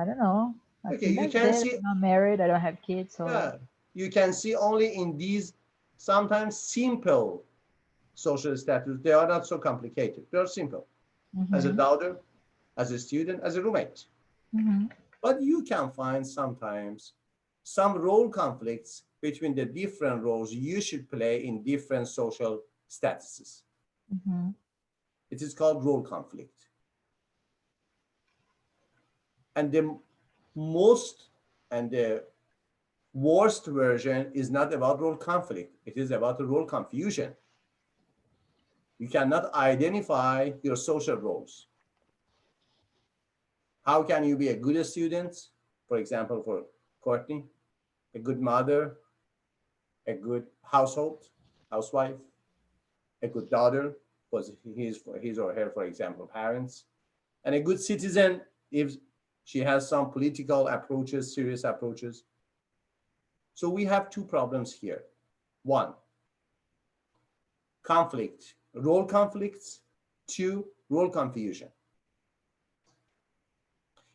don't know. I Okay, think you that's can it. see. I'm not married. I don't have kids. So Yeah, you can see only in these sometimes simple social status. They are not so complicated. They are simple. As a daughter, as a student, as a roommate. But you can find sometimes some role conflicts between the different roles you should play in different social statuses. Mm-hmm. It is called role conflict. And the most and the worst version is not about role conflict. It is about the role confusion. You cannot identify your social roles. How can you be a good student, for example, for Courtney, a good mother, a good housewife, a good daughter, because his or her, for example, parents, and a good citizen if she has some political approaches, serious approaches. So we have two problems here. One, conflict, role conflicts. Two, role confusion.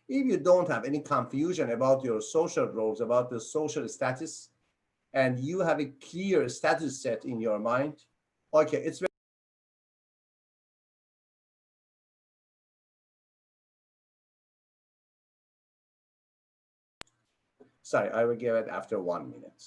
If you don't have any confusion about your social roles, about the social status, and you have a clear status set in your mind, okay, it's very sorry, I will give it after 1 minute.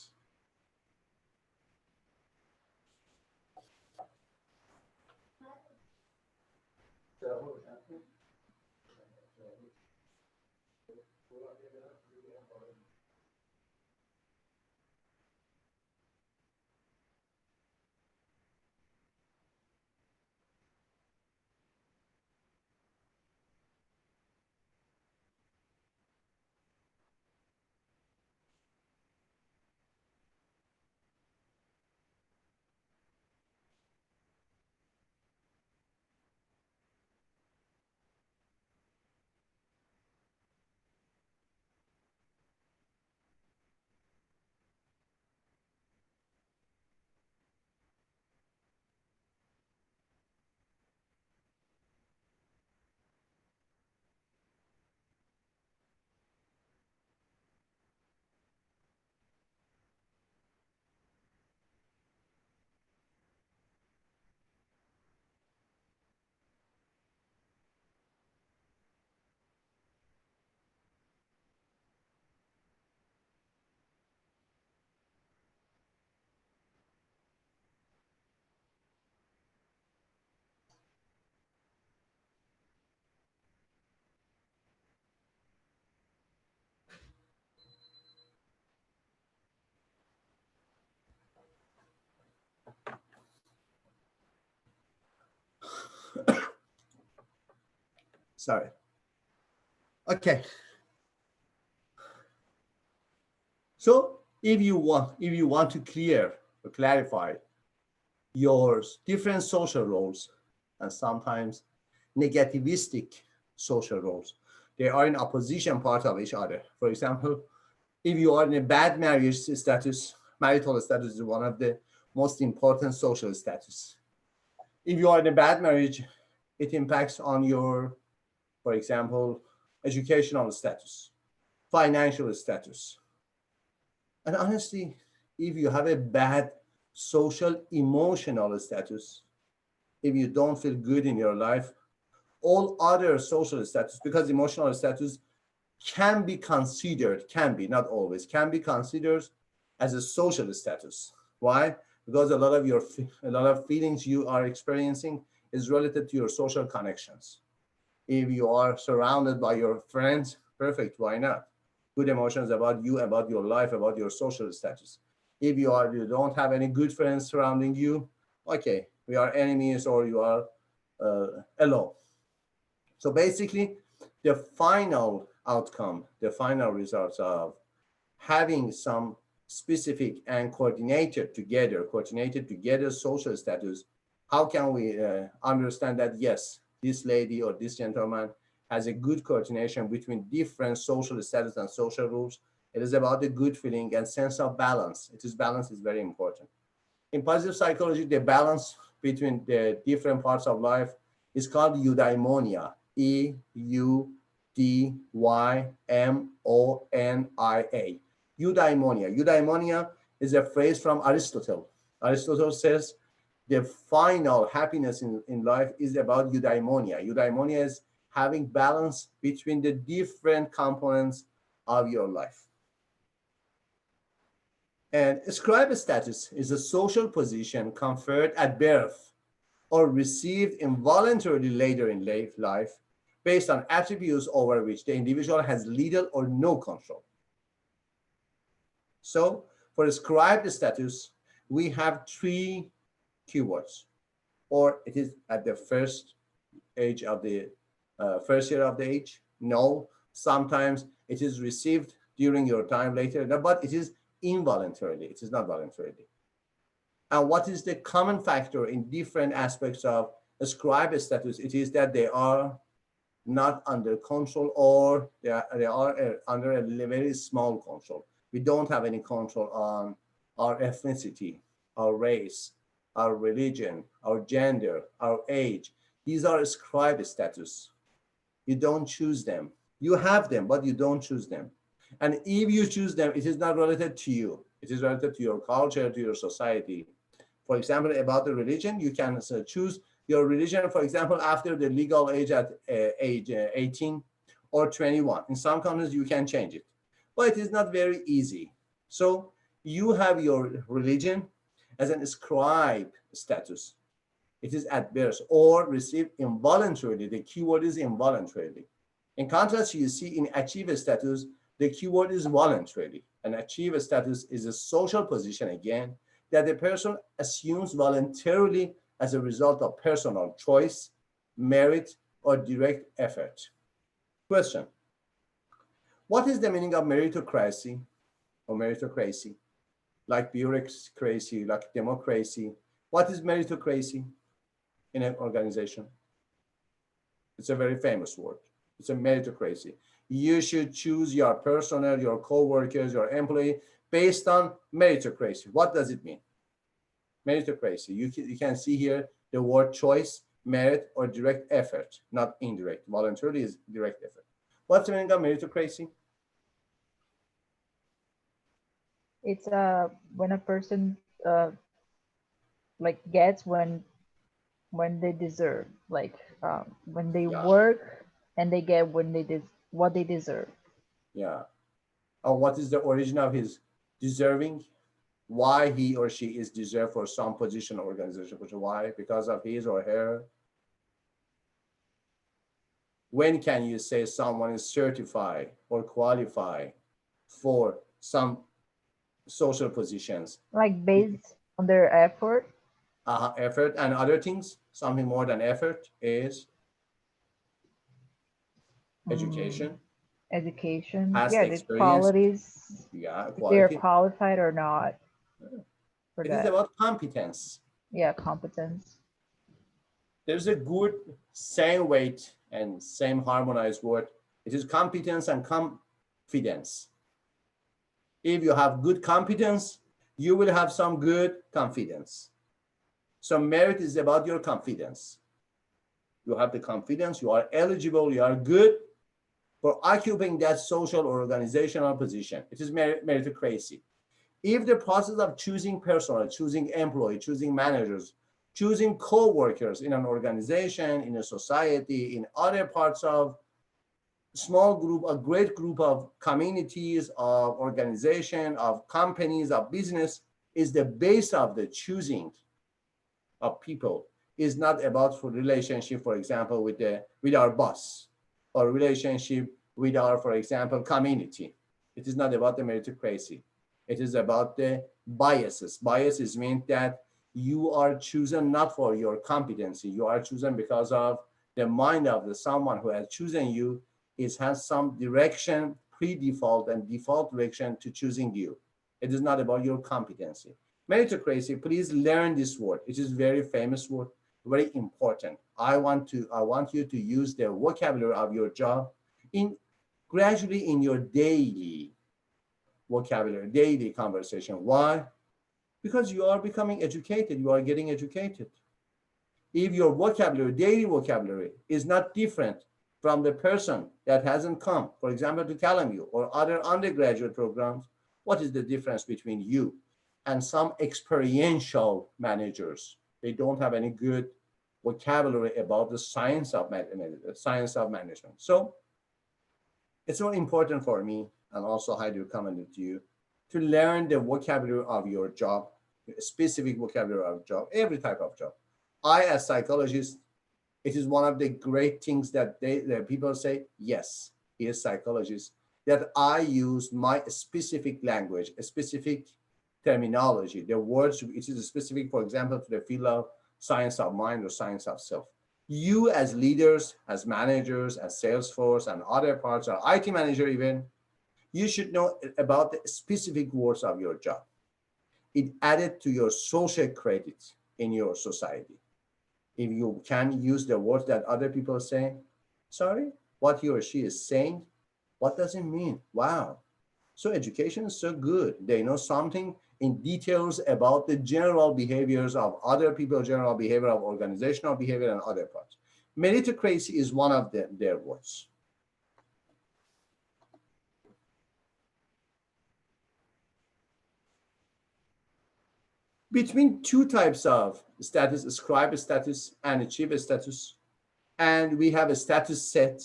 Sorry. Okay. So if you want to clear or clarify your different social roles and sometimes negativistic social roles, they are in opposition part of each other. For example, if you are in a bad marriage status, marital status is one of the most important social status. If you are in a bad marriage, it impacts on your, for example, educational status, financial status. And honestly, if you have a bad social emotional status, if you don't feel good in your life, all other social status, because emotional status can be considered, can be, not always, can be considered as a social status. Why? Because a lot of feelings you are experiencing is related to your social connections. If you are surrounded by your friends, perfect, why not? Good emotions about you, about your life, about your social status. If you don't have any good friends surrounding you, okay, we are enemies or you are alone. So basically, the final outcome, the final results of having some specific and coordinated together social status, how can we understand that, yes, this lady or this gentleman has a good coordination between different social status and social rules? It is about a good feeling and sense of balance. Balance is very important. In positive psychology, the balance between the different parts of life is called eudaimonia. Eudymonia. Eudaimonia. Eudaimonia is a phrase from Aristotle. Aristotle says the final happiness in life is about eudaimonia. Eudaimonia is having balance between the different components of your life. And scribe status is a social position conferred at birth or received involuntarily later in life based on attributes over which the individual has little or no control. So for ascribed status, we have three keywords, or it is at the first age of the first year of the age. No, sometimes it is received during your time later, but it is involuntarily. It is not voluntarily. And what is the common factor in different aspects of ascribed status? It is that they are not under control, or they are under a very small control. We don't have any control on our ethnicity, our race, our religion, our gender, our age. These are ascribed status. You don't choose them. You have them, but you don't choose them. And if you choose them, it is not related to you. It is related to your culture, to your society. For example, about the religion, you can choose your religion, for example, after the legal age at age 18 or 21. In some countries, you can change it, but it is not very easy. So you have your religion as an ascribed status. It is at birth or received involuntarily. The keyword is involuntarily. In contrast, you see in achieved status, the keyword is voluntarily. An achieved status is a social position, again, that the person assumes voluntarily as a result of personal choice, merit, or direct effort. Question: what is the meaning of meritocracy or meritocracy? Like bureaucracy, like democracy. What is meritocracy in an organization? It's a very famous word. It's a meritocracy. You should choose your personnel, your co-workers, your employee based on meritocracy. What does it mean? Meritocracy. You can see here the word choice, merit, or direct effort, not indirect. Voluntarily is direct effort. What's the meaning of meritocracy? It's when a person like gets when they deserve, like when they work and they get what they deserve. Yeah. What is the origin of his deserving? Why he or she is deserved for some position or organization? Why? Because of his or her. When can you say someone is certified or qualified for some social positions? Like based on their effort. Effort and other things. Something more than effort is education. Education. Past Yeah, the experience. qualities. Yeah, if they're quality. qualified or not. It is about competence. Yeah, competence. There's a good same weight and same harmonized word. It is competence and confidence. If you have good competence, you will have some good confidence. So merit is about your confidence. You have the confidence, you are eligible, you are good for occupying that social or organizational position. It is meritocracy. If the process of choosing personnel, choosing employee, choosing managers, choosing co-workers in an organization, in a society, in other parts of small group, a great group of communities, of organization, of companies, of business, is the base of the choosing of people. Is not about for relationship, for example, with our boss, or relationship with our, for example, community. It is not about the meritocracy. It is about the biases. Biases mean that you are chosen not for your competency. You are chosen because of the mind of someone who has chosen you has some direction, pre-default and default direction to choosing you. It is not about your competency. Meritocracy, please learn this word. It is very famous word, very important. I want you to use the vocabulary of your job gradually in your daily vocabulary, daily conversation. Why? Because you are becoming educated, you are getting educated. If your vocabulary, daily vocabulary, is not different from the person that hasn't come, for example, to CalMU or other undergraduate programs, what is the difference between you and some experiential managers? They don't have any good vocabulary about the science of management. So it's very important for me, and also highly recommended to you, to learn the vocabulary of your job, specific vocabulary of job, every type of job. I, as psychologist, it is one of the great things that that people say, yes, he is psychologist, that I use my specific language, a specific terminology, the words, it is specific, for example, to the field of science of mind or science of self. You as leaders, as managers, as Salesforce and other parts, or IT manager even, you should know about the specific words of your job. It added to your social credit in your society. If you can use the words that other people say, sorry, what he or she is saying, what does it mean? Wow. So education is so good. They know something in details about the general behaviors of other people, general behavior of organizational behavior and other parts. Meritocracy is one of their words. Between two types of status, scribe status and achiever status, and we have a status set.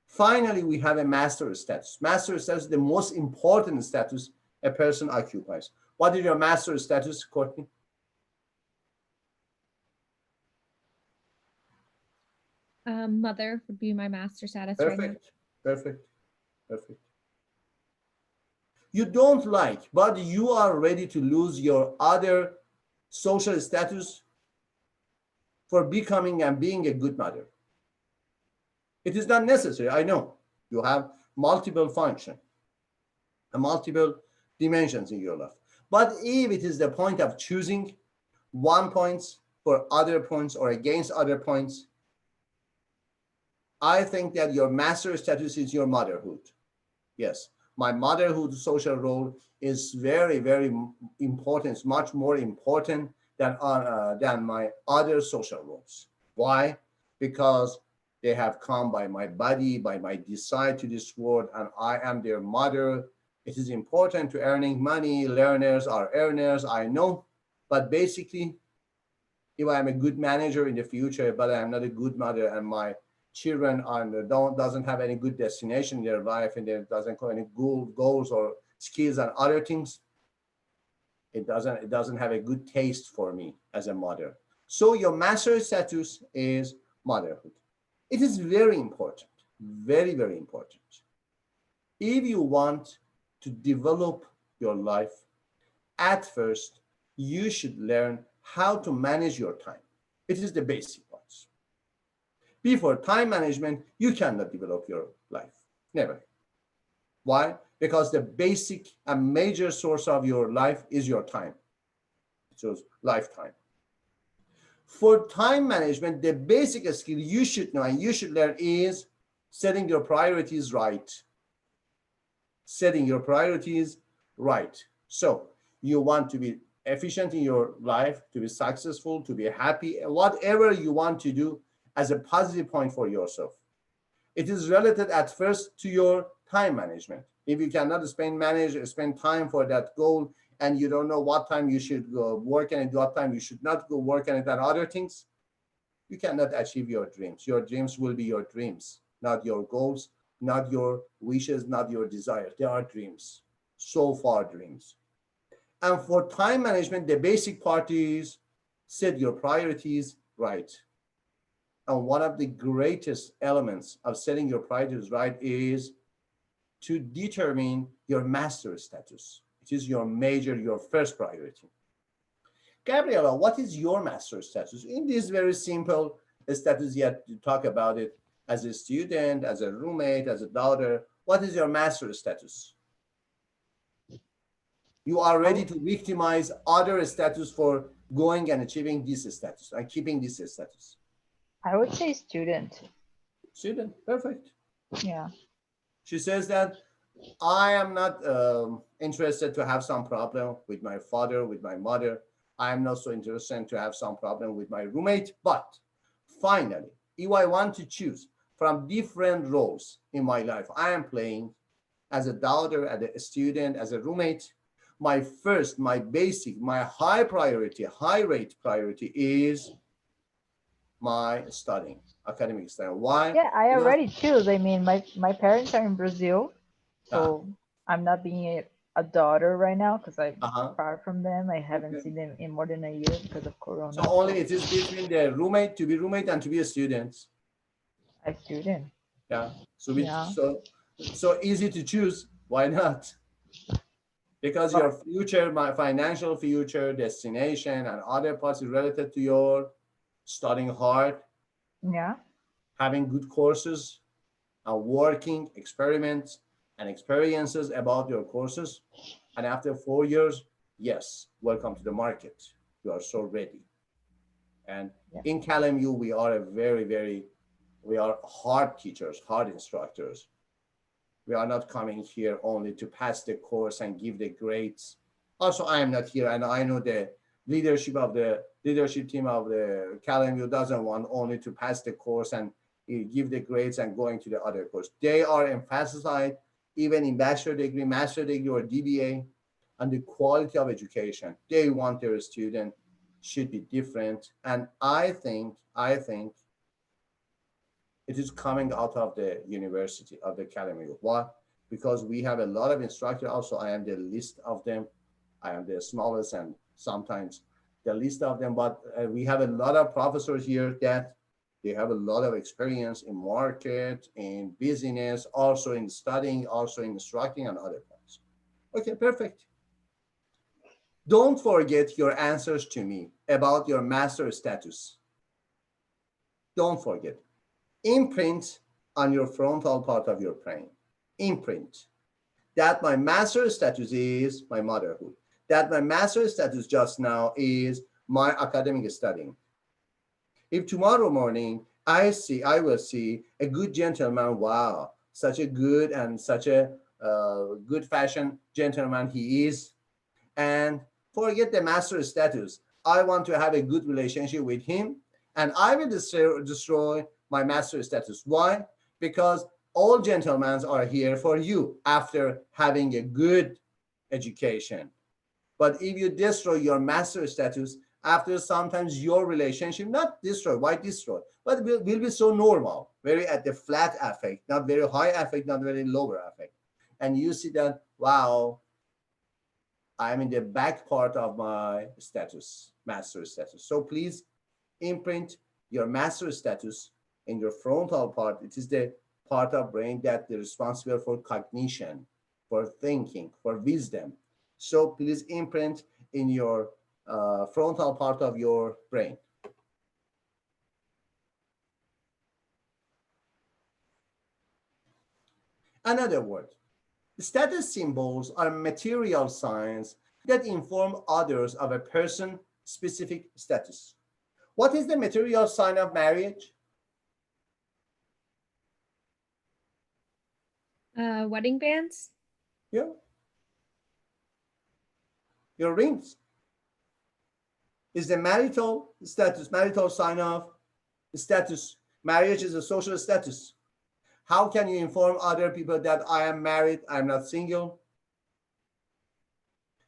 Finally, we have a master status. Master status is the most important status a person occupies. What is your master status, Courtney? Mother would be my master status right now. Perfect, perfect, perfect. You don't like, but you are ready to lose your other social status for becoming and being a good mother. It is not necessary, I know. You have multiple functions and multiple dimensions in your life. But if it is the point of choosing one point for other points or against other points, I think that your master status is your motherhood. Yes, my motherhood social role is very, very important. It's much more important than my other social roles. Why? Because they have come by my body, by my desire to this world, and I am their mother. It is important to earning money. Learners are earners, I know. But basically, if I'm a good manager in the future, but I'm not a good mother, and my children doesn't have any good destination in their life, and there doesn't have any goals or skills and other things, it doesn't have a good taste for me as a mother. So your master status is motherhood. It is very important, very, very important. If you want to develop your life, at first, you should learn how to manage your time. It is the basic parts. Before time management, you cannot develop your life, never. Why? Because the basic and major source of your life is your time. So lifetime. For time management, the basic skill you should know and you should learn is setting your priorities right. Setting your priorities right. So you want to be efficient in your life, to be successful, to be happy, whatever you want to do as a positive point for yourself. It is related at first to your time management. If you cannot spend time for that goal, and you don't know what time you should go work and what time you should not go work and other things, you cannot achieve your dreams. Your dreams will be your dreams, not your goals, not your wishes, not your desires. They are dreams, so far dreams. And for time management, the basic part is set your priorities right. And one of the greatest elements of setting your priorities right is to determine your master status. It is your major, your first priority. Gabriela, what is your master status? In this very simple status, yet to talk about it as a student, as a roommate, as a daughter, what is your master status? You are ready to victimize other status for going and achieving this status and keeping this status. I would say student. Student, perfect. Yeah. She says that I am not interested to have some problem with my father, with my mother. I am not so interested to have some problem with my roommate. But finally, if I want to choose from different roles in my life, I am playing as a daughter, as a student, as a roommate. My first, my basic, my high priority, high rate priority is my studying, academic studying. Why? Yeah, I already choose. I mean, my parents are in Brazil, so I'm not being a daughter right now because I'm Uh-huh. far from them. I haven't Okay. seen them in more than a year because of Corona. So only it is between the roommate, to be roommate, and to be a student. A student. Yeah. So Yeah. so easy to choose. Why not? Because your But future, my financial future, destination, and other parts is related to your studying hard, yeah. having good courses, and working experiments and experiences about your courses. And after 4 years, yes, welcome to the market. You are so ready. And Yeah. in CalMU, we are a we are hard teachers, hard instructors. We are not coming here only to pass the course and give the grades. Also, I am not here, and I know the leadership team of the CalMU doesn't want only to pass the course and give the grades and going to the other course. They are emphasized even in bachelor degree, master degree, or DBA, and the quality of education. They want their student should be different, and I think it is coming out of the university of the academy. Why? Because we have a lot of instructors. Also, I am the least of them. I am the smallest and sometimes the least of them. But we have a lot of professors here that they have a lot of experience in market, in business, also in studying, also in instructing and other parts. Okay, perfect. Don't forget your answers to me about your master status. Don't forget. Imprint on your frontal part of your brain. Imprint that my master status is my motherhood. That my master status just now is my academic studying. If tomorrow morning I will see a good gentleman, wow, such a good and such a good fashion gentleman he is, and forget the master status. I want to have a good relationship with him, and I will destroy my master status. Why? Because all gentlemen are here for you after having a good education. But if you destroy your master status, after sometimes your relationship, not destroy, why destroy? But will be so normal, very at the flat affect, not very high affect, not very lower affect. And you see that, wow, I'm in the back part of my status, master status. So please imprint your master status in your frontal part. It is the part of brain that is responsible for cognition, for thinking, for wisdom. So please imprint in your frontal part of your brain. Another word. Status symbols are material signs that inform others of a person's specific status. What is the material sign of marriage? Wedding bands. Yeah. Your rings. Is the marital status, marital sign of status. Marriage is a social status. How can you inform other people that I am married, I'm not single?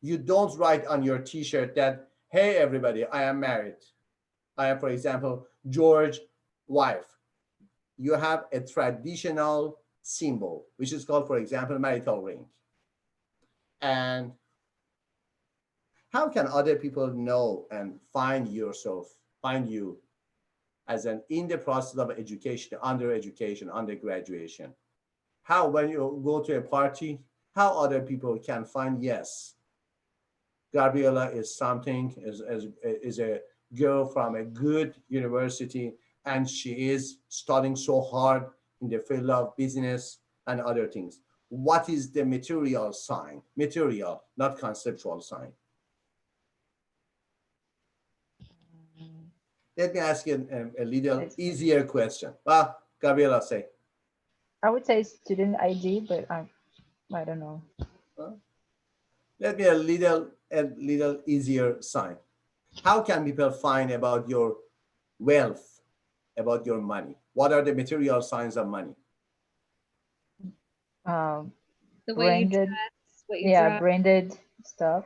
You don't write on your t-shirt that, hey, everybody, I am married. I am, for example, George wife. You have a traditional symbol, which is called, for example, marital ring. And how can other people know and find yourself, find you as an in the process of education, undergraduation? How, when you go to a party, how other people can find, yes, Gabriela is something, is a girl from a good university, and she is studying so hard in the field of business and other things. What is the material sign? Material, not conceptual sign. Let me ask you a little easier question. Well, Gabriela, say. I would say student ID, but I don't know. Let me a little easier sign. How can people find about your wealth, about your money? What are the material signs of money? Um, The way you branded, dress, what you yeah, drive, branded stuff.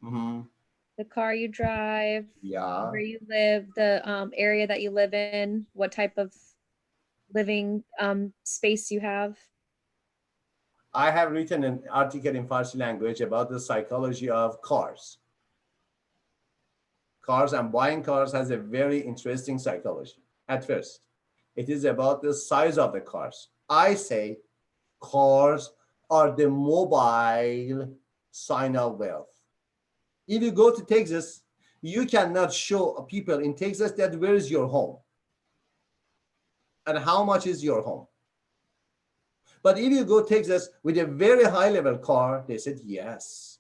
Mm-hmm. the car you drive, Yeah. where you live, the area that you live in, what type of living space you have. I have written an article in Farsi language about the psychology of cars. Cars and buying cars has a very interesting psychology. At first, it is about the size of the cars. I say cars are the mobile sign of wealth. If you go to Texas, you cannot show people in Texas that where is your home and how much is your home. But if you go to Texas with a very high level car, they said, yes,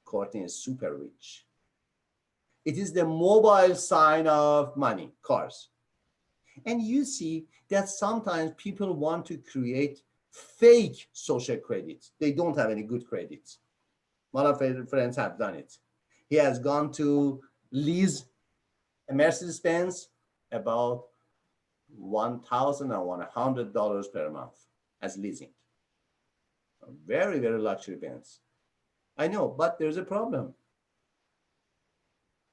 Courtney is super rich. It is the mobile sign of money, cars. And you see that sometimes people want to create fake social credits. They don't have any good credits. One of our friends have done it. He has gone to lease a Mercedes-Benz about $1,100 per month as leasing. A very, very luxury Benz. I know, but there's a problem.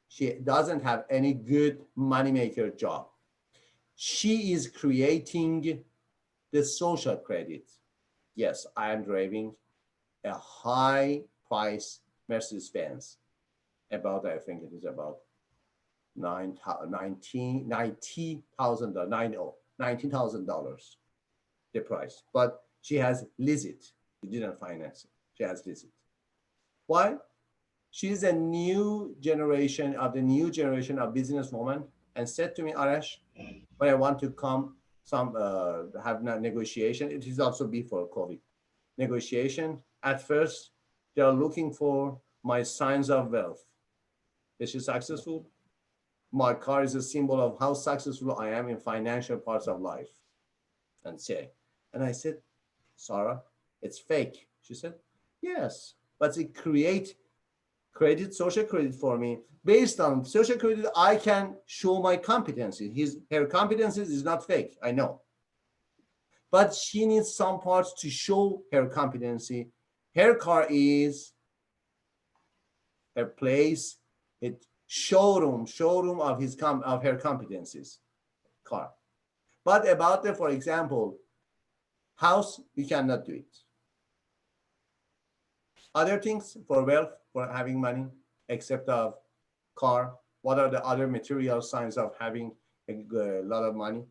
She doesn't have any good moneymaker job. She is creating the social credit. Yes, I am driving a high price Mercedes-Benz. About, I think it is about $19,000, the price. But she has leased it. She didn't finance it. She has leased it. Why? She's a new generation of businesswoman, and said to me, Arash, when I want to come have negotiation, it is also before COVID. Negotiation, at first, they are looking for my signs of wealth. Is she successful? My car is a symbol of how successful I am in financial parts of life. And I said, Sarah, it's fake. She said, yes, but it create social credit for me. Based on social credit, I can show my competency. Her competencies is not fake, I know. But she needs some parts to show her competency. Her car is a place, showroom of her competencies, car. But about the, for example, house, we cannot do it. Other things for wealth, for having money, except of car, what are the other material signs of having a lot of money?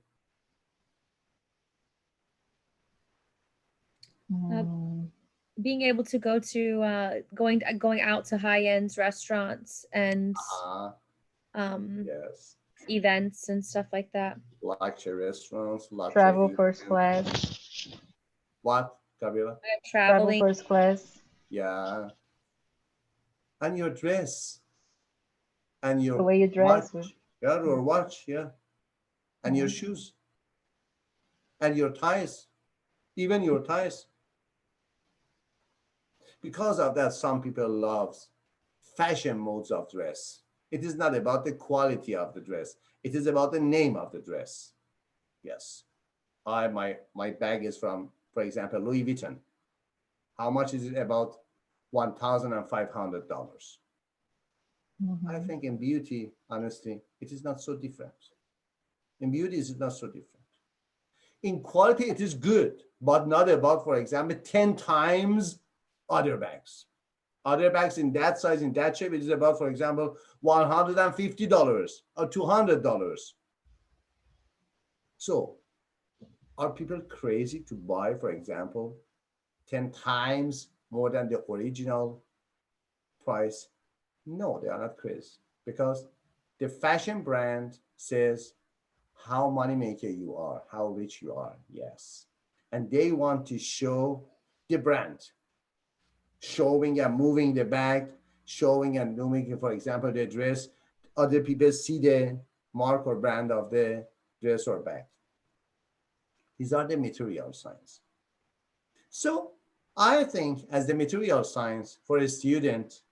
Being able to go to going out to high-end restaurants and Yes, events and stuff like that. luxury restaurants, Travel first class. What, Gabriela? Travel Traveling. first class. Yeah. And your dress. And your The way you dress. watch. Yeah, your watch, yeah. And your shoes. And your ties. Even your ties. Because of that, some people love fashion modes of dress. It is not about the quality of the dress. It is about the name of the dress. Yes. My bag is from, for example, Louis Vuitton. How much is it? About $1,500. I think in beauty, honestly, it is not so different. In beauty, it is not so different. In quality, it is good, but not about, for example, 10 times other bags. Other bags in that size, in that shape, it is about, for example, $150 or $200. So, are people crazy to buy, for example, 10 times more than the original price? No, they are not crazy, because the fashion brand says how moneymaker you are, how rich you are, yes. And they want to show the brand, showing and moving the bag, showing and moving, for example, the dress. Other people see the mark or brand of the dress or bag. These are the material signs. So I think as the material signs for a student,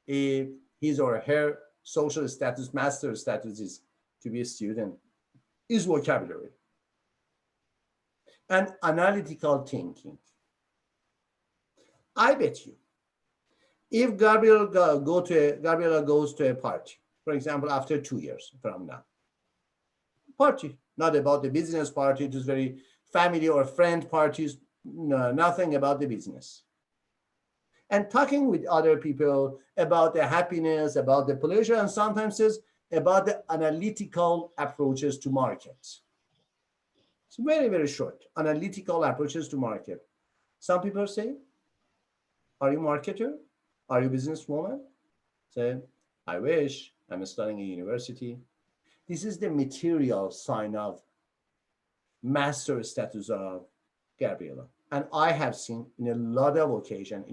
if his or her social status, master status is to be a student, is vocabulary and analytical thinking. I bet you, if Gabriela goes to a party, for example, after 2 years from now, party, not about the business party, it is very family or friend parties, no, nothing about the business. And talking with other people about the happiness, about the pleasure, and sometimes is about the analytical approaches to markets. It's very, very short. Analytical approaches to market. Some people say, are you a marketer? Are you a businesswoman? Say, I wish. I'm studying at university. This is the material sign of master status of Gabriela. And I have seen in a lot of occasions,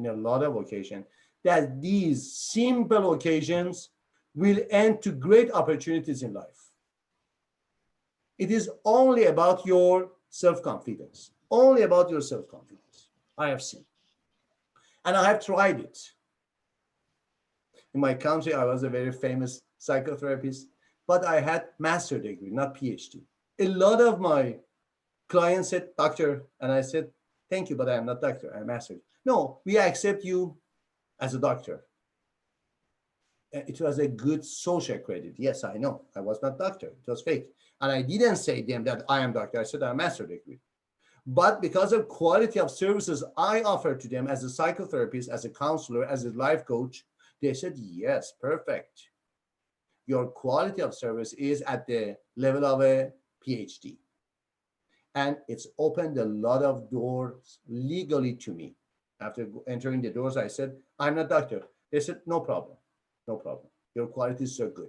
that these simple occasions will end to great opportunities in life. It is only about your self-confidence, only about your self-confidence. I have seen. And I have tried it. In my country, I was a very famous psychotherapist, but I had master's degree, not PhD. A lot of my clients said, doctor, and I said, thank you, but I am not doctor, I'm master. No, we accept you as a doctor. It was a good social credit. Yes, I know. I was not doctor. It was fake. And I didn't say them that I am doctor. I said I'm master degree. But because of quality of services I offered to them as a psychotherapist, as a counselor, as a life coach, they said, yes, perfect. Your quality of service is at the level of a PhD. And it's opened a lot of doors legally to me. After entering the doors, I said, I'm not doctor. They said, no problem. No problem. Your quality is so good.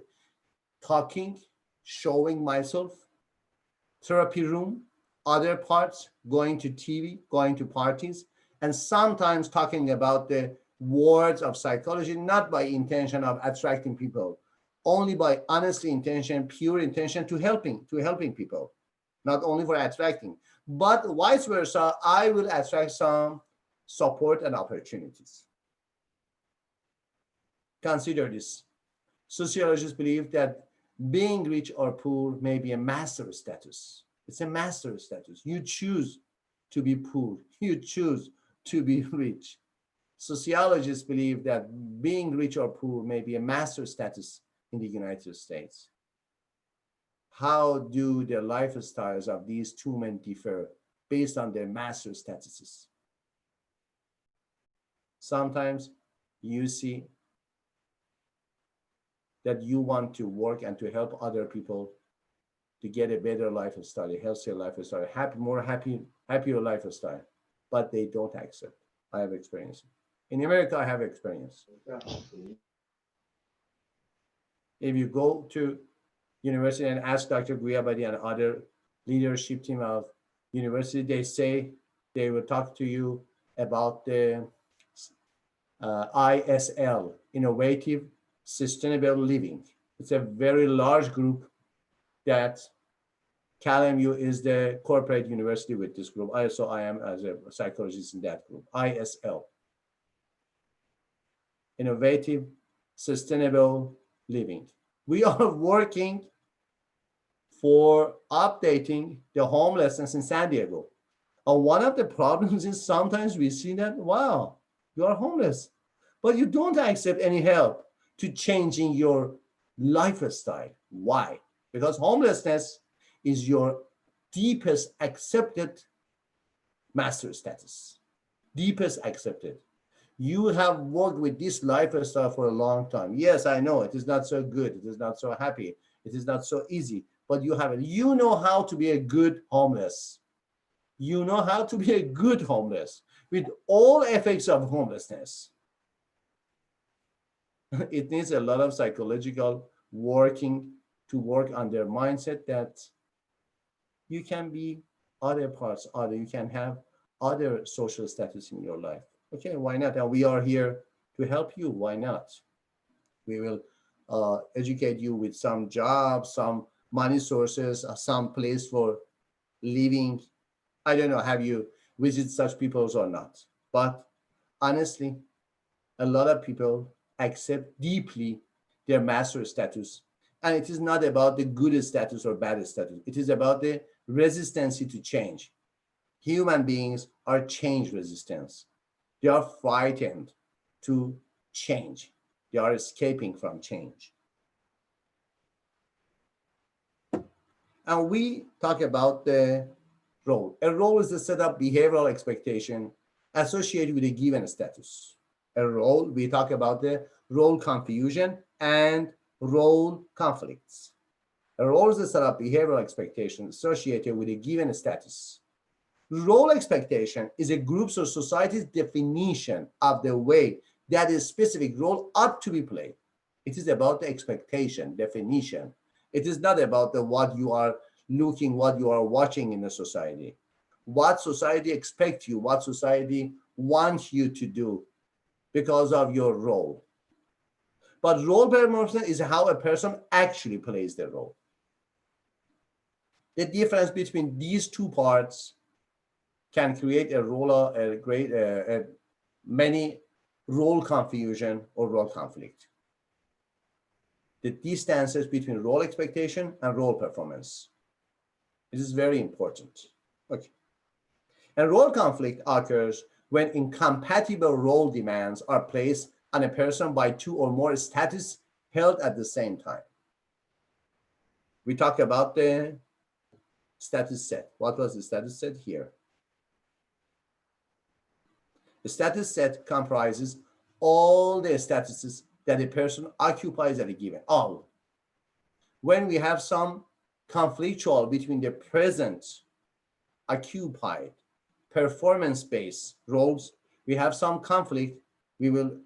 Talking, showing myself, therapy room, other parts, going to TV, going to parties, and sometimes talking about the words of psychology, not by intention of attracting people, only by honestly intention, pure intention to helping people, not only for attracting, but vice versa, I will attract some support and opportunities. Consider this. Sociologists believe that being rich or poor may be a master status. It's a master status. You choose to be poor. You choose to be rich. Sociologists believe that being rich or poor may be a master status in the United States. How do the lifestyles of these two men differ based on their master statuses? Sometimes you see that you want to work and to help other people to get a better lifestyle, a healthier lifestyle, happier lifestyle, but they don't accept. I have experience. In America, I have experience. If you go to university and ask Dr. Guyabadi and other leadership team of university, they say they will talk to you about the ISL, Innovative Sustainable Living. It's a very large group that CalMU is the corporate university with this group. Also, I am as a psychologist in that group, ISL. Innovative Sustainable Living. We are working for updating the homelessness in San Diego. And one of the problems is sometimes we see that, wow, you are homeless, but you don't accept any help to changing your lifestyle. Why? Because homelessness is your deepest accepted master status. Deepest accepted. You have worked with this lifestyle for a long time. Yes, I know it is not so good. It is not so happy. It is not so easy, but you have it. You know how to be a good homeless. You know how to be a good homeless with all effects of homelessness. It needs a lot of psychological working to work on their mindset that you can be other parts, you can have other social status in your life. Okay, why not? And we are here to help you. Why not? We will educate you with some jobs, some money sources, some place for living. I don't know, have you visited such peoples or not? But honestly, a lot of people accept deeply their master status. And it is not about the good status or bad status. It is about the resistance to change. Human beings are change resistance. They are frightened to change. They are escaping from change. And we talk about the role. A role is a set of behavioral expectation associated with a given status. A role, we talk about the role confusion and role conflicts. A role is a set of behavioral expectations associated with a given status. Role expectation is a group's or society's definition of the way that a specific role ought to be played. It is about the expectation, definition. It is not about the what you are looking, what you are watching in the society. What society expects you, what society wants you to do because of your role. But role performance is how a person actually plays their role. The difference between these two parts can create many role confusion or role conflict. The distances between role expectation and role performance. It is very important. Okay. And role conflict occurs when incompatible role demands are placed on a person by two or more status held at the same time. We talk about the status set. What was the status set here? The status set comprises all the statuses that a person occupies at a given, all. When we have some conflictual between the present occupied performance-based roles, we have some conflict, we will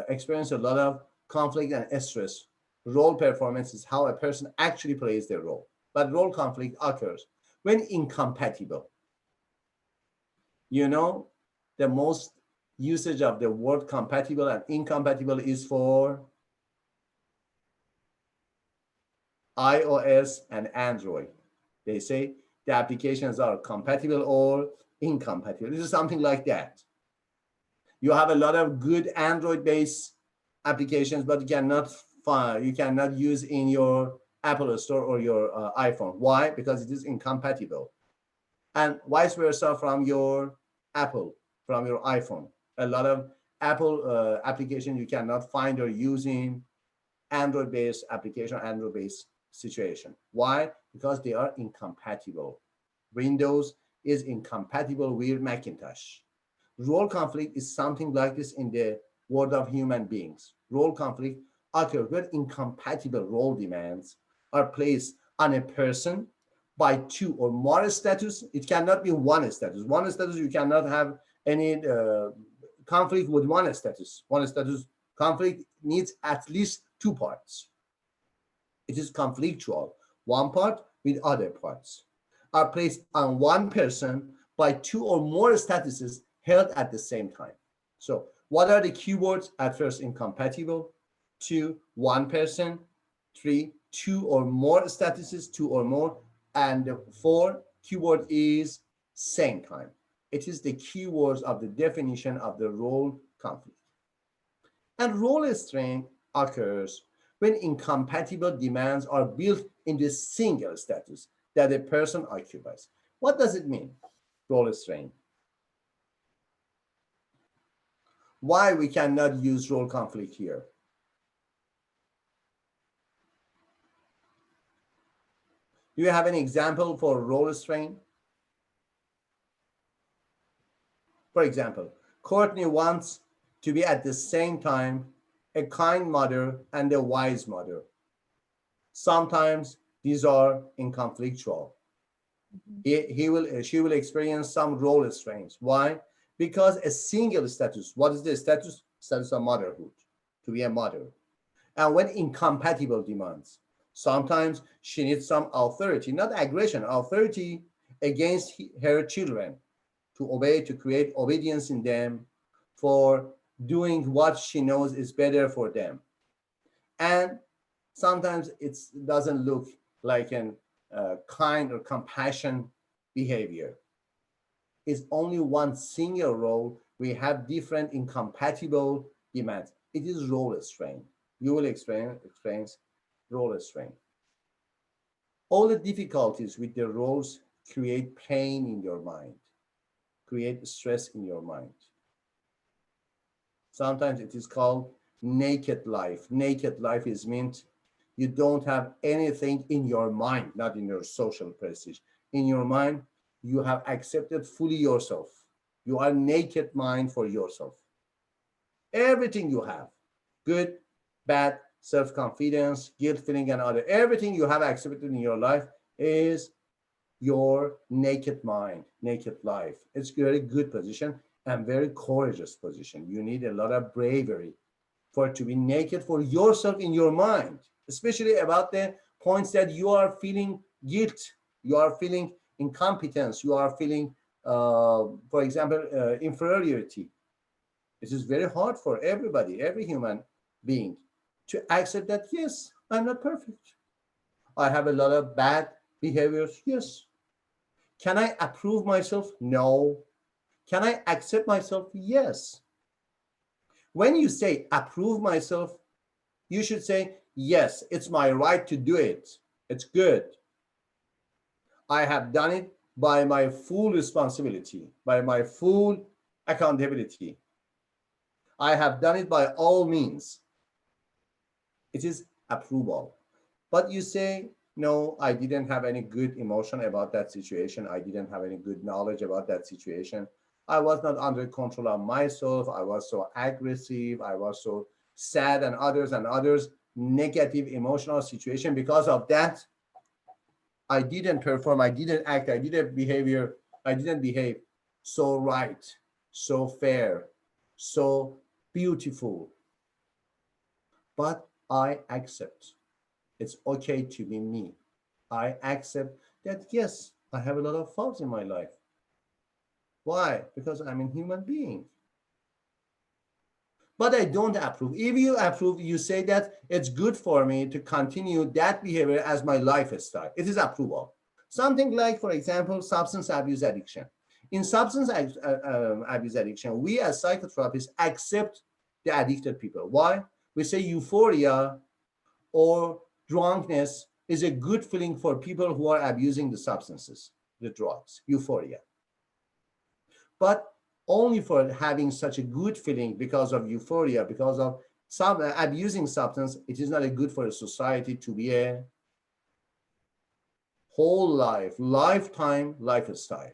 experience a lot of conflict and stress. Role performance is how a person actually plays their role. But role conflict occurs when incompatible. You know, the most usage of the word compatible and incompatible is for iOS and Android. They say the applications are compatible or incompatible. This is something like that. You have a lot of good Android-based applications, but you cannot use in your Apple Store or your iPhone. Why? Because it is incompatible. And vice versa from your Apple, from your iPhone. A lot of Apple applications you cannot find or use in Android-based application, Android-based situation. Why? Because they are incompatible. Windows is incompatible with Macintosh. Role conflict is something like this in the world of human beings. Role conflict occurs when incompatible role demands are placed on a person by two or more status. It cannot be one status. One status, you cannot have any conflict with one status. One status conflict needs at least two parts. It is conflictual. One part with other parts are placed on one person by two or more statuses held at the same time. So what are the keywords? At first, incompatible. 2, one person. 3, two or more statuses, 2 or more. And 4, keyword is same time. It is the keywords of the definition of the role conflict. And role strain occurs when incompatible demands are built in the single status that a person occupies. What does it mean, role strain? Why we cannot use role conflict here? Do you have an example for role strain? For example, Courtney wants to be at the same time a kind mother and a wise mother. Sometimes these are conflictual. She will experience some role strains. Why? Because a single status, what is the status? Status of motherhood, to be a mother. And when incompatible demands, sometimes she needs some authority, not aggression, authority against her children to obey, to create obedience in them for doing what she knows is better for them. And sometimes it doesn't look like an kind or compassion behavior. It's only one single role. We have different incompatible demands. It is role strain. You will experience role strain. All the difficulties with the roles create pain in your mind, create stress in your mind. Sometimes it is called naked life. Naked life is meant you don't have anything in your mind, not in your social prestige. In your mind, you have accepted fully yourself. You are naked mind for yourself. Everything you have, good, bad, self-confidence, guilt feeling, and other, everything you have accepted in your life is your naked mind, naked life. It's a very good position and very courageous position. You need a lot of bravery for it to be naked for yourself in your mind, especially about the points that you are feeling guilt, you are feeling incompetence, you are feeling, for example, inferiority. It is very hard for everybody, every human being, to accept that, yes, I'm not perfect. I have a lot of bad behaviors, yes. Can I approve myself? No. Can I accept myself? Yes. When you say approve myself, you should say, yes, it's my right to do it. It's good. I have done it by my full responsibility, by my full accountability. I have done it by all means. It is approval. But you say, no, I didn't have any good emotion about that situation. I didn't have any good knowledge about that situation. I was not under control of myself. I was so aggressive. I was so sad, and others, negative emotional situation. Because of that, I didn't perform. I didn't act. I didn't behave so right, so fair, so beautiful. But I accept. It's okay to be me. I accept that, yes, I have a lot of faults in my life. Why? Because I'm a human being. But I don't approve. If you approve, you say that it's good for me to continue that behavior as my lifestyle. It is approval. Something like, for example, substance abuse addiction. In substance abuse addiction, we as psychotherapists accept the addicted people. Why? We say euphoria or drunkenness is a good feeling for people who are abusing the substances, the drugs, euphoria. But only for having such a good feeling because of euphoria, because of some abusing substance, it is not a good for a society to be a whole lifetime lifestyle.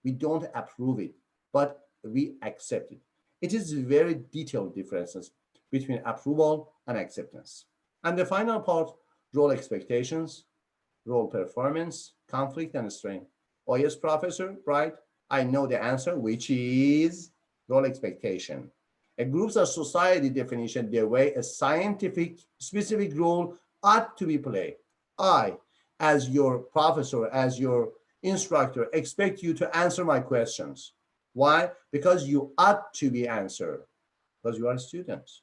We don't approve it, but we accept it. It is very detailed differences between approval and acceptance. And the final part, role expectations, role performance, conflict, and strength. Oh yes, Professor, right? I know the answer, which is role expectation. A group's or society definition, the way a scientific specific role ought to be played. I, as your professor, as your instructor, expect you to answer my questions. Why? Because you ought to be answered, because you are students.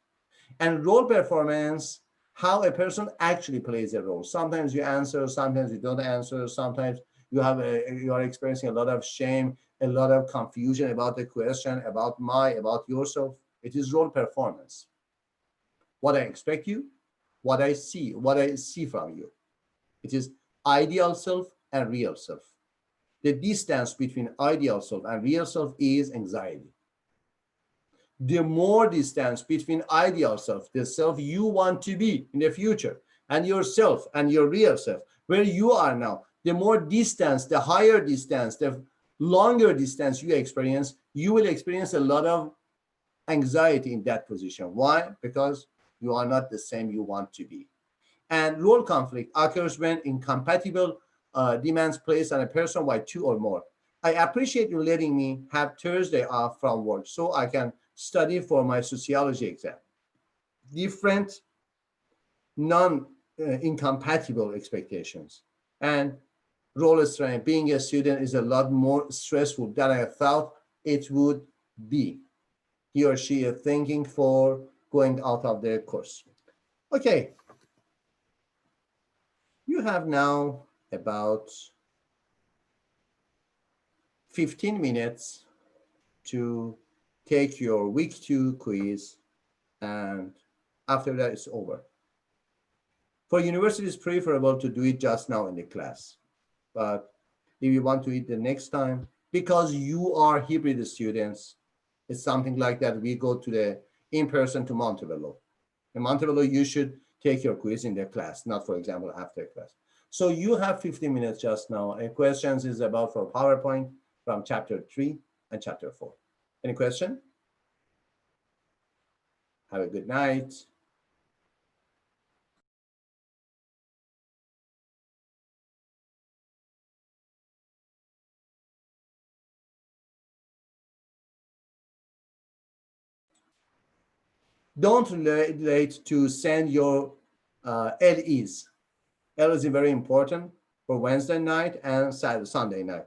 And role performance, how a person actually plays a role. Sometimes you answer, sometimes you don't answer, sometimes you are experiencing a lot of shame, a lot of confusion about the question, about yourself. It is role performance. What I expect you, what I see from you. It is ideal self and real self. The distance between ideal self and real self is anxiety. The more distance between ideal self, the self you want to be in the future, and yourself and your real self, where you are now, the more distance, the higher distance, the longer distance you experience, you will experience a lot of anxiety in that position. Why? Because you are not the same you want to be. And role conflict occurs when incompatible demands placed on a person by two or more. I appreciate you letting me have Thursday off from work so I can study for my sociology exam. Different, non-incompatible expectations. And role strength, being a student is a lot more stressful than I thought it would be. He or she is thinking for going out of their course. Okay. You have now about 15 minutes to take your week 2 quiz, and after that it's over. For university, it's preferable to do it just now in the class. But if you want to eat the next time, because you are hybrid students, it's something like that. We go to the in-person to Montebello. In Montebello, you should take your quiz in the class, not, for example, after class. So you have 15 minutes just now. And questions is about for PowerPoint from chapter 3 and chapter 4. Any question? Have a good night. Don't late to send your LEs. LEs is very important for Wednesday night and Sunday night.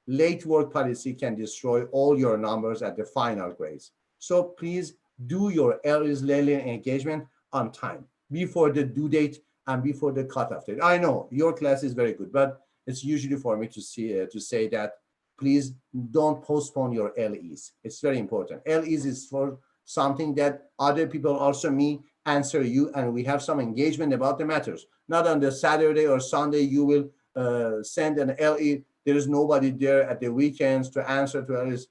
Late work policy can destroy all your numbers at the final grades. So please do your LEs, late engagement on time, before the due date and before the cutoff date. I know your class is very good, but it's usually for me to say that please don't postpone your LEs. It's very important. LEs is for something that other people also me answer you, and we have some engagement about the matters. Not on the Saturday or Sunday you will send an LE. There is nobody there at the weekends to answer to LEs.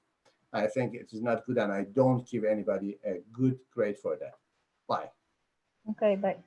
I think it is not good, and I don't give anybody a good grade for that. Bye. Okay, bye.